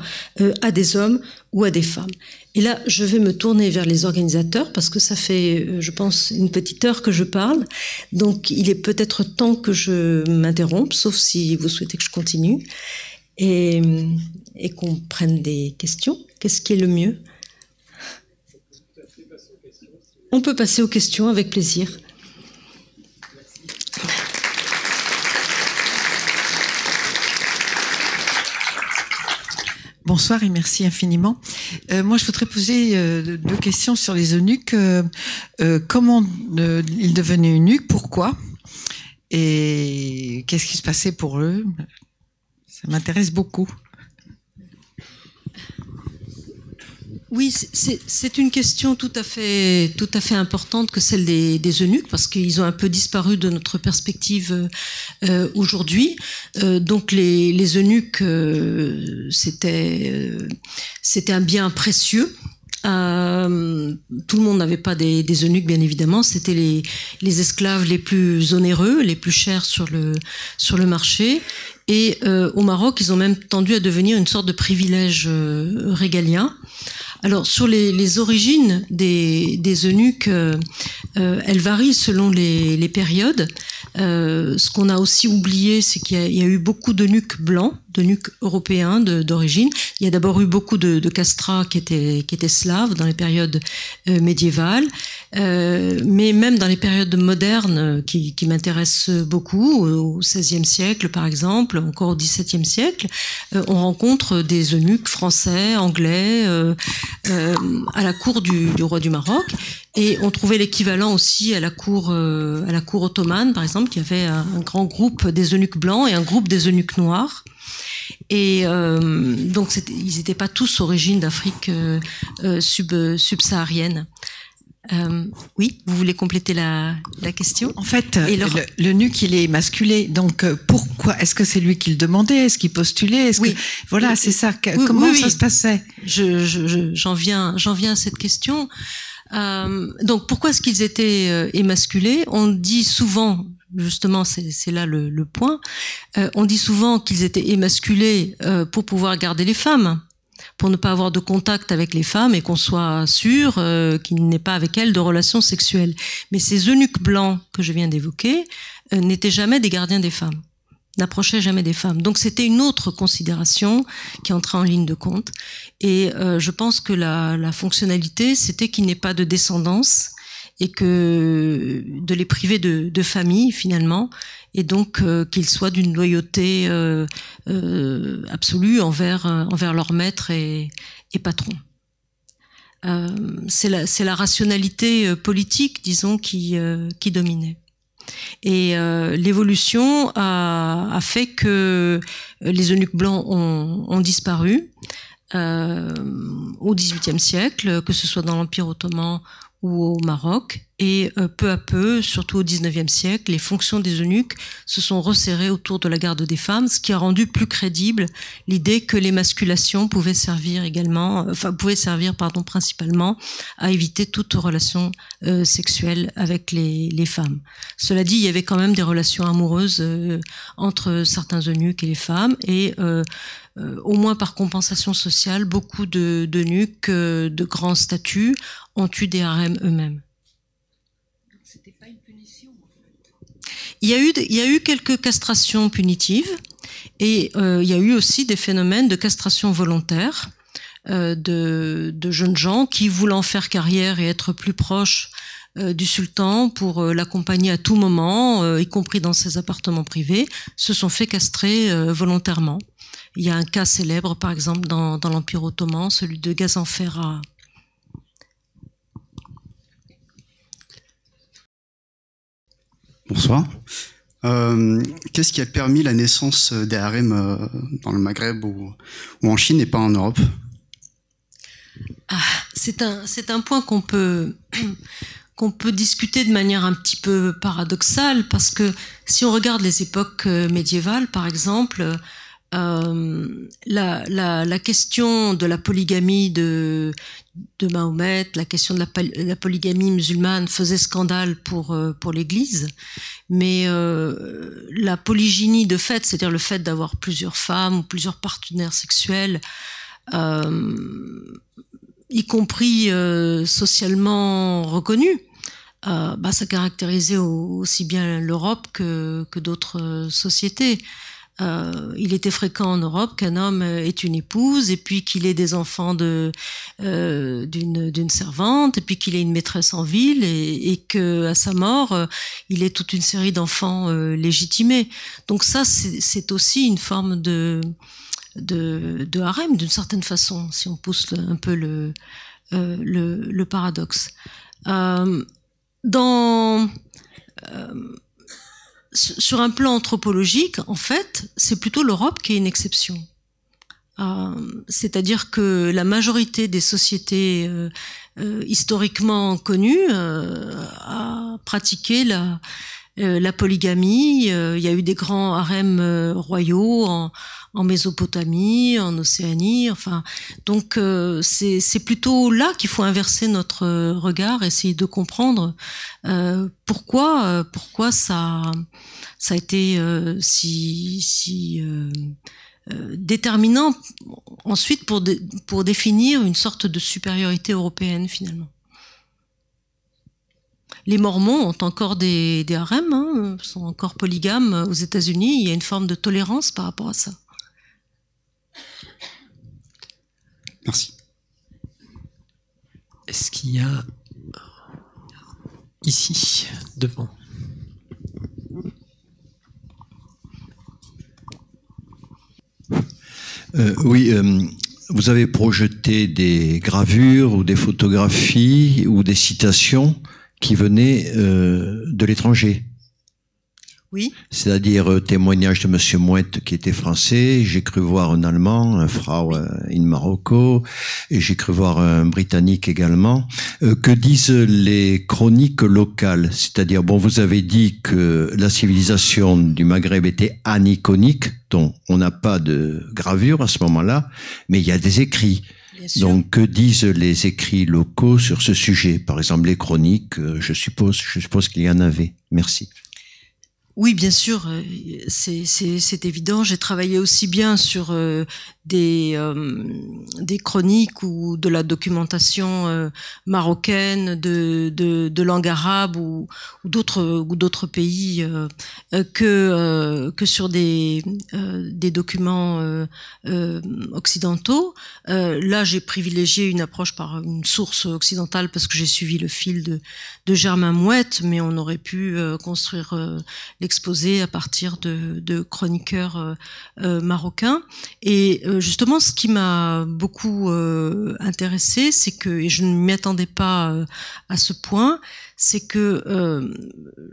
à des hommes ou à des femmes. Et là, je vais me tourner vers les organisateurs parce que ça fait, je pense, une petite heure que je parle. Donc, il est peut-être temps que je m'interrompe, sauf si vous souhaitez que je continue. Et qu'on prenne des questions. Qu'est-ce qui est le mieux? On peut passer aux questions avec plaisir. Bonsoir et merci infiniment. Moi, je voudrais poser 2 questions sur les eunuques. Comment ils devenaient eunuques? Pourquoi? Et qu'est-ce qui se passait pour eux? Ça m'intéresse beaucoup. Oui, c'est une question tout à fait importante que celle des eunuques, parce qu'ils ont un peu disparu de notre perspective aujourd'hui. Donc les eunuques, c'était un bien précieux. Tout le monde n'avait pas des eunuques, bien évidemment. C'était les esclaves les plus onéreux, les plus chers sur le marché. Et au Maroc, ils ont même tendu à devenir une sorte de privilège régalien. Alors sur les origines des eunuques, elles varient selon les périodes. Ce qu'on a aussi oublié, c'est qu'il y a eu beaucoup d'eunuques blancs, d'eunuques européens d'origine. Il y a d'abord eu beaucoup de castrats qui étaient slaves dans les périodes médiévales, mais même dans les périodes modernes qui m'intéressent beaucoup, au XVIe siècle par exemple, encore au XVIIe siècle, on rencontre des eunuques français, anglais, à la cour du roi du Maroc. Et on trouvait l'équivalent aussi à la cour ottomane, par exemple, qui avait un grand groupe des eunuques blancs et un groupe des eunuques noirs. Et donc, ils n'étaient pas tous origines d'Afrique subsaharienne. Oui, vous voulez compléter la question? En fait, l'eunuque, il est émasculé. Donc, pourquoi? Est-ce que c'est lui qui le demandait? Est-ce qu'il postulait? Oui. Voilà, c'est ça. Comment ça se passait? J'en viens à cette question. Donc, pourquoi est-ce qu'ils étaient émasculés? On dit souvent, justement, c'est là le point, on dit souvent qu'ils étaient émasculés pour pouvoir garder les femmes, pour ne pas avoir de contact avec les femmes et qu'on soit sûr qu'il n'ait pas avec elles de relations sexuelles. Mais ces eunuques blancs que je viens d'évoquer n'étaient jamais des gardiens des femmes, n'approchaient jamais des femmes. Donc c'était une autre considération qui entrait en ligne de compte. Et je pense que la fonctionnalité, c'était qu'il n'ait pas de descendance et que de les priver de famille finalement, et donc qu'ils soient d'une loyauté absolue envers leur maître et patron. C'est la rationalité politique, disons, qui dominait. Et l'évolution a fait que les eunuques blancs ont disparu au XVIIIe siècle, que ce soit dans l'Empire ottoman ou au Maroc, et peu à peu, surtout au XIXe siècle, les fonctions des eunuques se sont resserrées autour de la garde des femmes, ce qui a rendu plus crédible l'idée que l'émasculation pouvait servir principalement à éviter toute relation sexuelle avec les femmes. Cela dit, il y avait quand même des relations amoureuses entre certains eunuques et les femmes, et au moins par compensation sociale, beaucoup d'eunuques de grand statut ont eu des harems eux-mêmes. Donc c'était pas une punition en fait. Il y a eu quelques castrations punitives et il y a eu aussi des phénomènes de castration volontaire de jeunes gens qui, voulant faire carrière et être plus proches du sultan pour l'accompagner à tout moment, y compris dans ses appartements privés, se sont fait castrer volontairement. Il y a un cas célèbre, par exemple, dans l'Empire ottoman, celui de Gazanfer. Bonsoir. Qu'est-ce qui a permis la naissance des harems dans le Maghreb ou en Chine et pas en Europe? C'est un point qu'on peut discuter de manière un petit peu paradoxale, parce que si on regarde les époques médiévales, par exemple, la question de la polygamie de Mahomet, la question de la polygamie musulmane faisait scandale pour l'Église, mais la polygynie de fait, c'est-à-dire le fait d'avoir plusieurs femmes ou plusieurs partenaires sexuels, y compris socialement reconnus, ça caractérisait aussi bien l'Europe que d'autres sociétés. Il était fréquent en Europe qu'un homme ait une épouse, et puis qu'il ait des enfants d'une servante, et puis qu'il ait une maîtresse en ville, et que à sa mort, il ait toute une série d'enfants légitimés. Donc ça, c'est aussi une forme de harem, d'une certaine façon, si on pousse un peu le paradoxe. Sur un plan anthropologique, en fait, c'est plutôt l'Europe qui est une exception. C'est-à-dire que la majorité des sociétés historiquement connues a pratiqué la polygamie. Il y a eu des grands harems royaux en Mésopotamie, en Océanie. Enfin, donc c'est plutôt là qu'il faut inverser notre regard, essayer de comprendre pourquoi ça a été si déterminant ensuite pour définir une sorte de supériorité européenne finalement. Les Mormons ont encore des harems, hein, sont encore polygames aux États-Unis. Il y a une forme de tolérance par rapport à ça. Merci. Est-ce qu'il y a ici, devant? Oui, vous avez projeté des gravures ou des photographies ou des citations qui venaient de l'étranger. Oui. C'est-à-dire témoignage de Monsieur Mouette qui était français, j'ai cru voir un Allemand, un Frau in Marocco, et j'ai cru voir un Britannique également. Que disent les chroniques locales? C'est-à-dire, bon, vous avez dit que la civilisation du Maghreb était aniconique, donc on n'a pas de gravure à ce moment-là, mais il y a des écrits. Donc, que disent les écrits locaux sur ce sujet? Par exemple, les chroniques, je suppose qu'il y en avait. Merci. Oui, bien sûr, c'est évident. J'ai travaillé aussi bien sur des chroniques ou de la documentation marocaine, de langue arabe ou d'autres pays que sur des documents occidentaux. Là, j'ai privilégié une approche par une source occidentale parce que j'ai suivi le fil de Germain Mouette, mais on aurait pu construire l'exposé à partir de chroniqueurs marocains. Et justement, ce qui m'a beaucoup intéressée, c'est que, et je ne m'y attendais pas à ce point, c'est que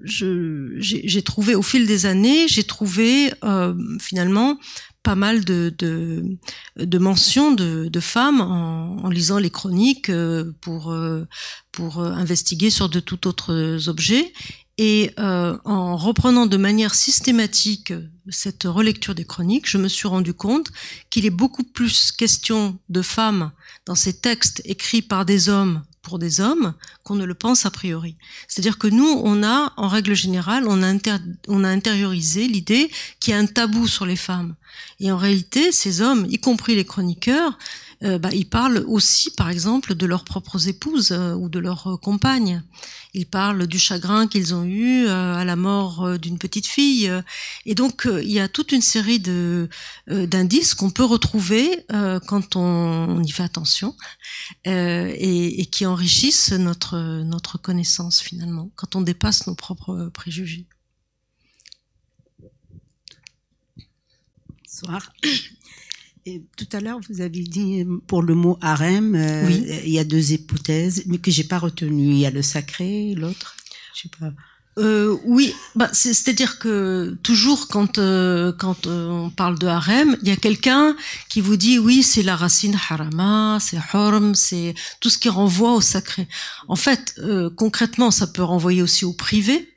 j'ai trouvé, au fil des années, j'ai trouvé finalement pas mal de mentions de femmes en lisant les chroniques pour investiguer sur de tout autres objets. Et en reprenant de manière systématique cette relecture des chroniques, je me suis rendu compte qu'il est beaucoup plus question de femmes dans ces textes écrits par des hommes pour des hommes qu'on ne le pense a priori. C'est-à-dire que nous, on a, en règle générale, on a intériorisé l'idée qu'il y a un tabou sur les femmes. Et en réalité, ces hommes, y compris les chroniqueurs, ils parlent aussi, par exemple, de leurs propres épouses ou de leurs compagnes. Ils parlent du chagrin qu'ils ont eu à la mort d'une petite fille. Et donc, il y a toute une série d'indices qu'on peut retrouver quand on y fait attention et qui enrichissent notre connaissance, finalement, quand on dépasse nos propres préjugés. Bonsoir. Et tout à l'heure, vous avez dit pour le mot harem, oui. Il y a deux hypothèses, mais que j'ai pas retenues. Il y a le sacré, l'autre, je sais pas. Oui, c'est-à-dire que toujours quand on parle de harem, il y a quelqu'un qui vous dit oui, c'est la racine harama, c'est hurm, c'est tout ce qui renvoie au sacré. En fait, concrètement, ça peut renvoyer aussi au privé.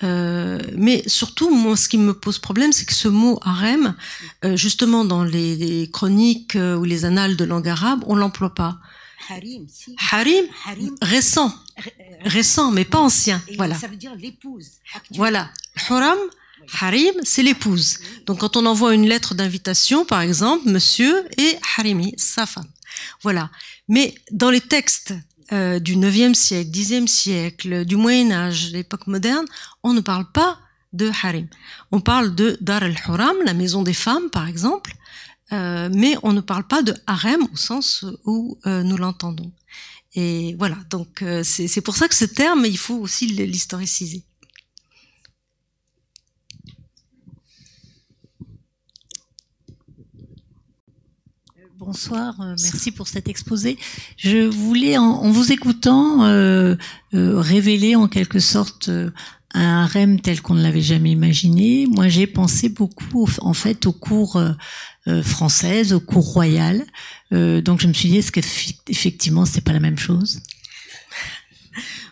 Mais surtout, moi, ce qui me pose problème, c'est que ce mot harem, justement dans les chroniques ou les annales de langue arabe, on l'emploie pas. Harim, si. Harim, récent, mais pas ancien. Et voilà. Ça veut dire l'épouse. Voilà. Huram, harim, c'est l'épouse. Donc quand on envoie une lettre d'invitation, par exemple, monsieur et harimi, sa femme. Voilà. Mais dans les textes du 9e siècle, 10e siècle, du Moyen-Âge, l'époque moderne, on ne parle pas de harim. On parle de Dar al-Huram, la maison des femmes, par exemple, mais on ne parle pas de harem au sens où nous l'entendons. Et voilà, donc c'est pour ça que ce terme, il faut aussi l'historiciser. Bonsoir, merci pour cet exposé. Je voulais, en vous écoutant, révéler en quelque sorte un harem tel qu'on ne l'avait jamais imaginé. Moi, j'ai pensé beaucoup, en fait, aux cours françaises, aux cours royales. Donc, je me suis dit, est-ce qu'effectivement, c'est pas la même chose ?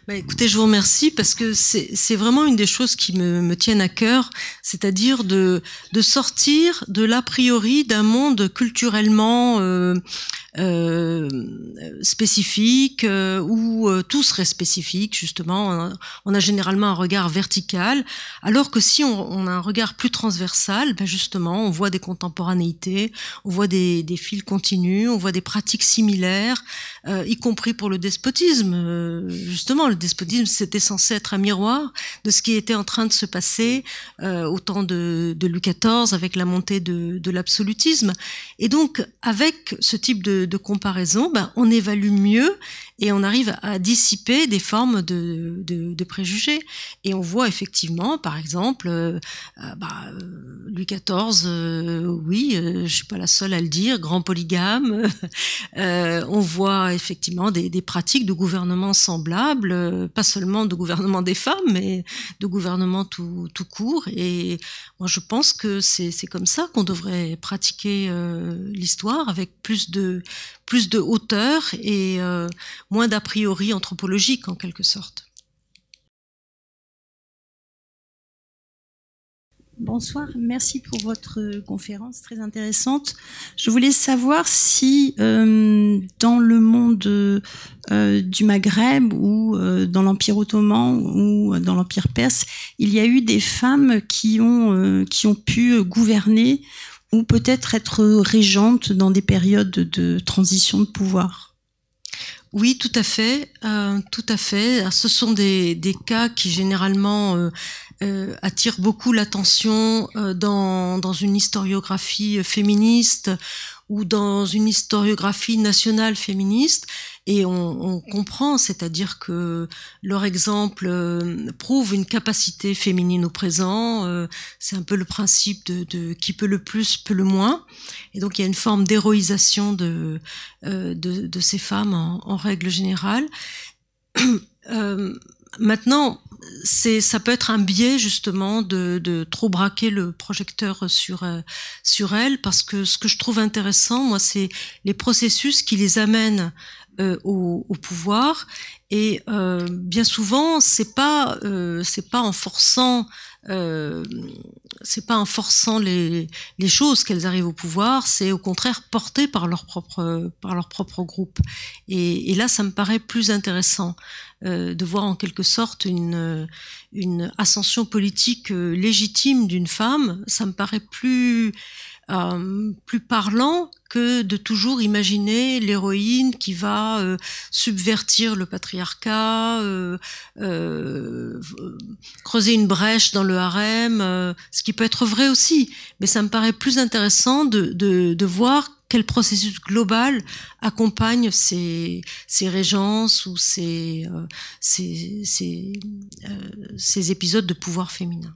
Écoutez, je vous remercie parce que c'est vraiment une des choses qui me tiennent à cœur, c'est-à-dire de sortir de l'a priori d'un monde culturellement spécifiques ou tout serait spécifique, justement. On a généralement un regard vertical, alors que si on a un regard plus transversal, ben justement, on voit des contemporanéités, on voit des fils continus, on voit des pratiques similaires, y compris pour le despotisme. Justement, le despotisme, c'était censé être un miroir de ce qui était en train de se passer au temps de Louis XIV, avec la montée de l'absolutisme. Et donc, avec ce type de comparaison, ben, on évalue mieux et on arrive à dissiper des formes de préjugés. Et on voit effectivement, par exemple, Louis XIV, oui, je suis pas la seule à le dire, grand polygame. On voit effectivement des pratiques de gouvernement semblables, pas seulement de gouvernement des femmes, mais de gouvernement tout court. Et moi, je pense que c'est comme ça qu'on devrait pratiquer l'histoire, avec plus de hauteur et moins d'a priori anthropologique, en quelque sorte. Bonsoir, merci pour votre conférence très intéressante. Je voulais savoir si dans le monde du Maghreb ou dans l'Empire ottoman ou dans l'Empire perse, il y a eu des femmes qui ont pu gouverner ou peut-être être régentes dans des périodes de transition de pouvoir. Oui, tout à fait, tout à fait. Ce sont des cas qui généralement attirent beaucoup l'attention dans une historiographie féministe ou dans une historiographie nationale féministe, et on comprend, c'est-à-dire que leur exemple prouve une capacité féminine au présent. C'est un peu le principe de qui peut le plus peut le moins, et donc il y a une forme d'héroïsation de ces femmes en règle générale. Maintenant, ça peut être un biais justement de trop braquer le projecteur sur elles, parce que ce que je trouve intéressant, moi, c'est les processus qui les amènent au pouvoir, et bien souvent c'est pas en forçant les choses qu'elles arrivent au pouvoir, c'est au contraire porté par leur propre groupe, et là ça me paraît plus intéressant de voir en quelque sorte une ascension politique légitime d'une femme. Ça me paraît plus parlant que de toujours imaginer l'héroïne qui va subvertir le patriarcat, creuser une brèche dans le harem, ce qui peut être vrai aussi, mais ça me paraît plus intéressant de voir quel processus global accompagne ces régences ou ces épisodes de pouvoir féminin.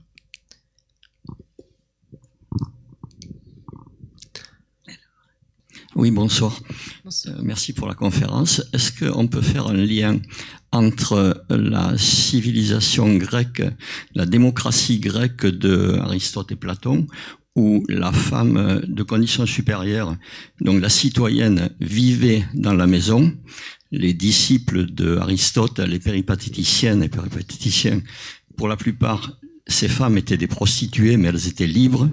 Oui, bonsoir. Merci pour la conférence. Est-ce qu'on peut faire un lien entre la civilisation grecque, la démocratie grecque de Aristote et Platon, où la femme de condition supérieure, donc la citoyenne, vivait dans la maison? Les disciples de Aristote, les péripatéticiennes et péripatéticiens, pour la plupart, ces femmes étaient des prostituées, mais elles étaient libres.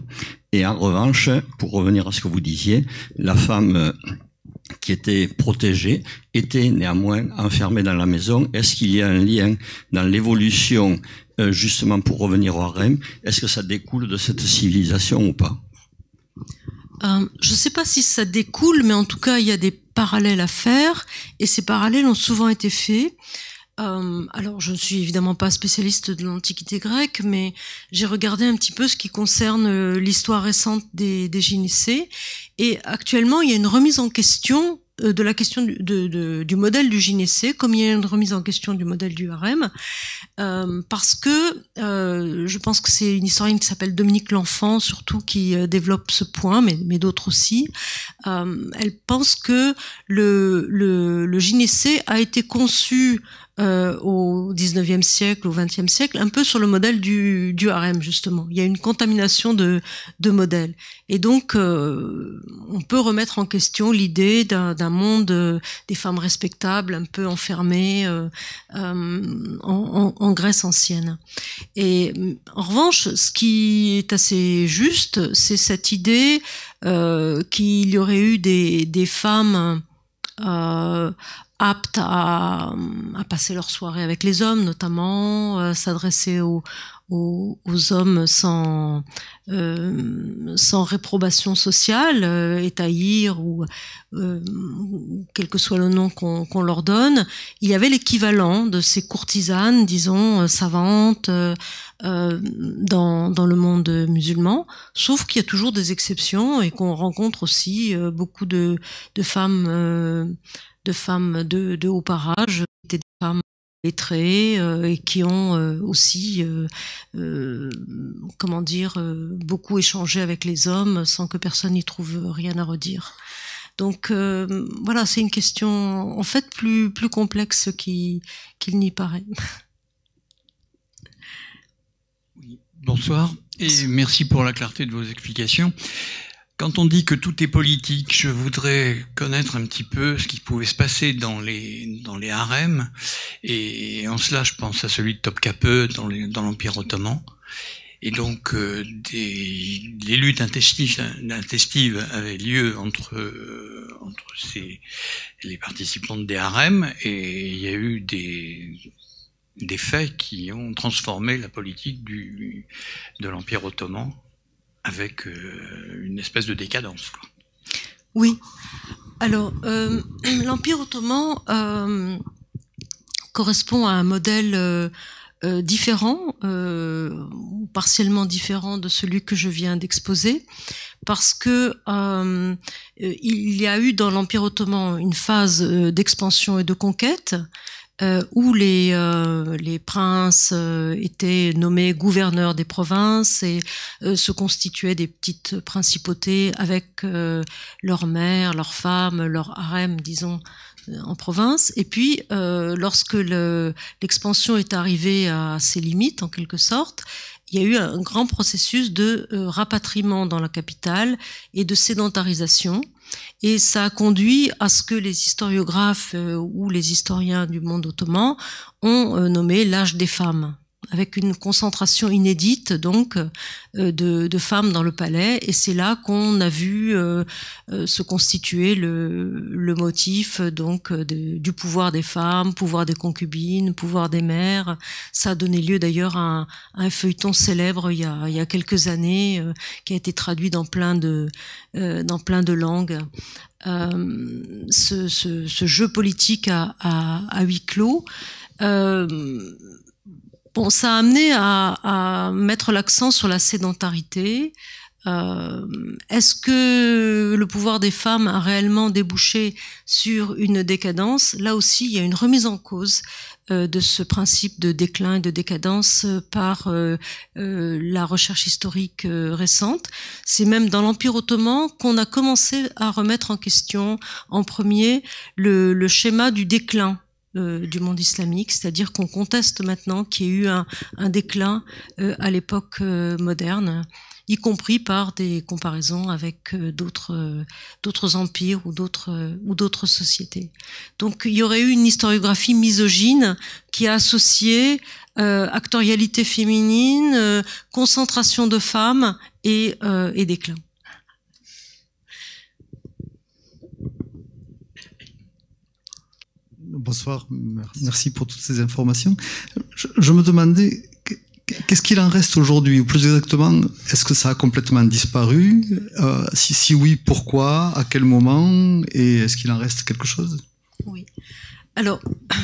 Et en revanche, pour revenir à ce que vous disiez, la femme qui était protégée était néanmoins enfermée dans la maison. Est-ce qu'il y a un lien dans l'évolution, justement pour revenir au harem? Est-ce que ça découle de cette civilisation ou pas? Je ne sais pas si ça découle, mais en tout cas, il y a des parallèles à faire, et ces parallèles ont souvent été faits. Alors, je ne suis évidemment pas spécialiste de l'Antiquité grecque, mais j'ai regardé un petit peu ce qui concerne l'histoire récente des gynécées, et actuellement, il y a une remise en question de la question du modèle du gynécée, comme il y a une remise en question du modèle du harem, parce que je pense que c'est une historienne qui s'appelle Dominique L'Enfant, surtout, qui développe ce point, mais d'autres aussi. Elle pense que le gynécée a été conçu au 19e siècle, au 20e siècle, un peu sur le modèle du harem, justement. Il y a une contamination de modèles. Et donc, on peut remettre en question l'idée d'un monde des femmes respectables, un peu enfermées en Grèce ancienne. Et en revanche, ce qui est assez juste, c'est cette idée qu'il y aurait eu des femmes aptes à passer leur soirée avec les hommes, notamment s'adresser aux hommes sans réprobation sociale, étaillir ou quel que soit le nom qu'on leur donne. Il y avait l'équivalent de ces courtisanes, disons, savantes dans le monde musulman, sauf qu'il y a toujours des exceptions et qu'on rencontre aussi beaucoup de femmes de haut parage, qui étaient des femmes lettrées et qui ont aussi, beaucoup échangé avec les hommes sans que personne n'y trouve rien à redire. Donc voilà, c'est une question en fait plus complexe qu'il n'y paraît. Oui. Bonsoir et merci pour la clarté de vos explications. Quand on dit que tout est politique, je voudrais connaître un petit peu ce qui pouvait se passer dans les harems, et en cela je pense à celui de Topkapı dans l'Empire ottoman. Et donc les luttes intestines avaient lieu entre les participantes des harems, et il y a eu des faits qui ont transformé la politique de l'Empire ottoman avec une espèce de décadence, quoi. Oui. Alors, l'Empire ottoman correspond à un modèle différent, partiellement différent de celui que je viens d'exposer, parce que il y a eu dans l'Empire ottoman une phase d'expansion et de conquête, où les princes étaient nommés gouverneurs des provinces et se constituaient des petites principautés avec leurs mères, leurs femmes, leurs harems, disons, en province. Et puis, lorsque l'expansion est arrivée à ses limites, en quelque sorte, il y a eu un grand processus de rapatriement dans la capitale et de sédentarisation. Et ça a conduit à ce que les historiographes ou les historiens du monde ottoman ont nommé l'âge des femmes, avec une concentration inédite donc de femmes dans le palais, et c'est là qu'on a vu se constituer le motif donc du pouvoir des femmes, pouvoir des concubines, pouvoir des mères. Ça a donné lieu d'ailleurs à un feuilleton célèbre il y a quelques années qui a été traduit dans plein de langues. Ce jeu politique à huis clos. Bon, ça a amené à mettre l'accent sur la sédentarité. Est-ce que le pouvoir des femmes a réellement débouché sur une décadence? Là aussi, il y a une remise en cause de ce principe de déclin et de décadence par la recherche historique récente. C'est même dans l'Empire ottoman qu'on a commencé à remettre en question en premier le schéma du déclin du monde islamique, c'est-à-dire qu'on conteste maintenant qu'il y ait eu un déclin à l'époque moderne, y compris par des comparaisons avec d'autres empires ou d'autres sociétés. Donc il y aurait eu une historiographie misogyne qui a associé actorialité féminine, concentration de femmes et déclin. Bonsoir, merci pour toutes ces informations. Je me demandais, qu'est-ce qu'il en reste aujourd'hui? Ou plus exactement, est-ce que ça a complètement disparu? Si oui, pourquoi? À quel moment? Et est-ce qu'il en reste quelque chose? Oui. Alors,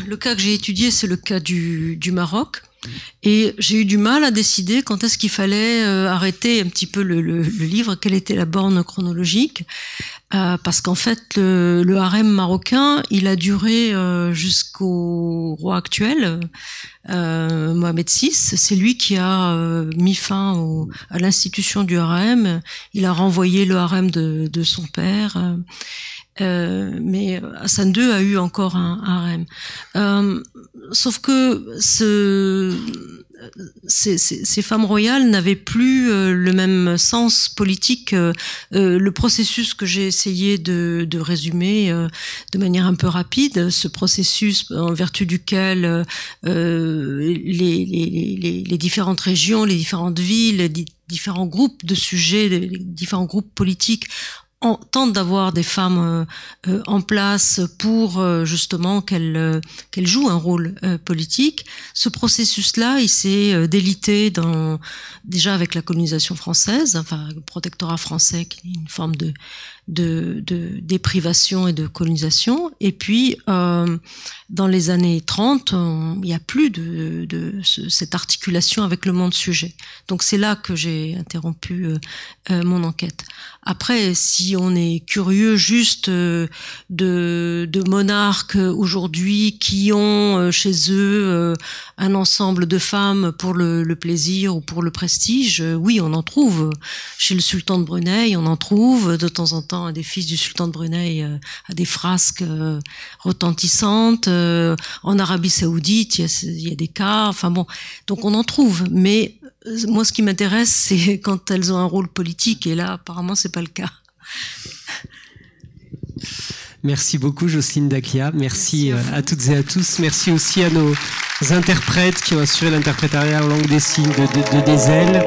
le cas que j'ai étudié, c'est le cas du Maroc. Et j'ai eu du mal à décider quand est-ce qu'il fallait arrêter un petit peu le livre, quelle était la borne chronologique, parce qu'en fait le harem marocain, il a duré jusqu'au roi actuel, Mohamed VI. C'est lui qui a mis fin à l'institution du harem. Il a renvoyé le harem de son père. Mais Hassan II a eu encore un harem. Sauf que ces femmes royales n'avaient plus le même sens politique. Le processus que j'ai essayé de résumer de manière un peu rapide, ce processus en vertu duquel les différentes régions, les différentes villes, les différents groupes de sujets, les différents groupes politiques tente d'avoir des femmes en place pour justement qu'elles jouent un rôle politique. Ce processus-là, il s'est délité déjà avec la colonisation française, enfin le protectorat français, qui est une forme de déprivation et de colonisation. Et puis, dans les années 30, il n'y a plus cette articulation avec le monde sujet. Donc c'est là que j'ai interrompu mon enquête. Après, si on est curieux juste de monarques aujourd'hui qui ont chez eux un ensemble de femmes pour le plaisir ou pour le prestige, oui, on en trouve. Chez le sultan de Brunei, on en trouve de temps en temps des fils du sultan de Brunei à des frasques retentissantes. En Arabie Saoudite, il y a des cas. Enfin bon, donc on en trouve. Mais moi, ce qui m'intéresse, c'est quand elles ont un rôle politique. Et là, apparemment, c'est pas le cas. Merci beaucoup, Jocelyne Dakhlia. Merci à toutes et à tous. Merci aussi à nos interprètes qui ont assuré l'interprétariat en langue des signes de Desel.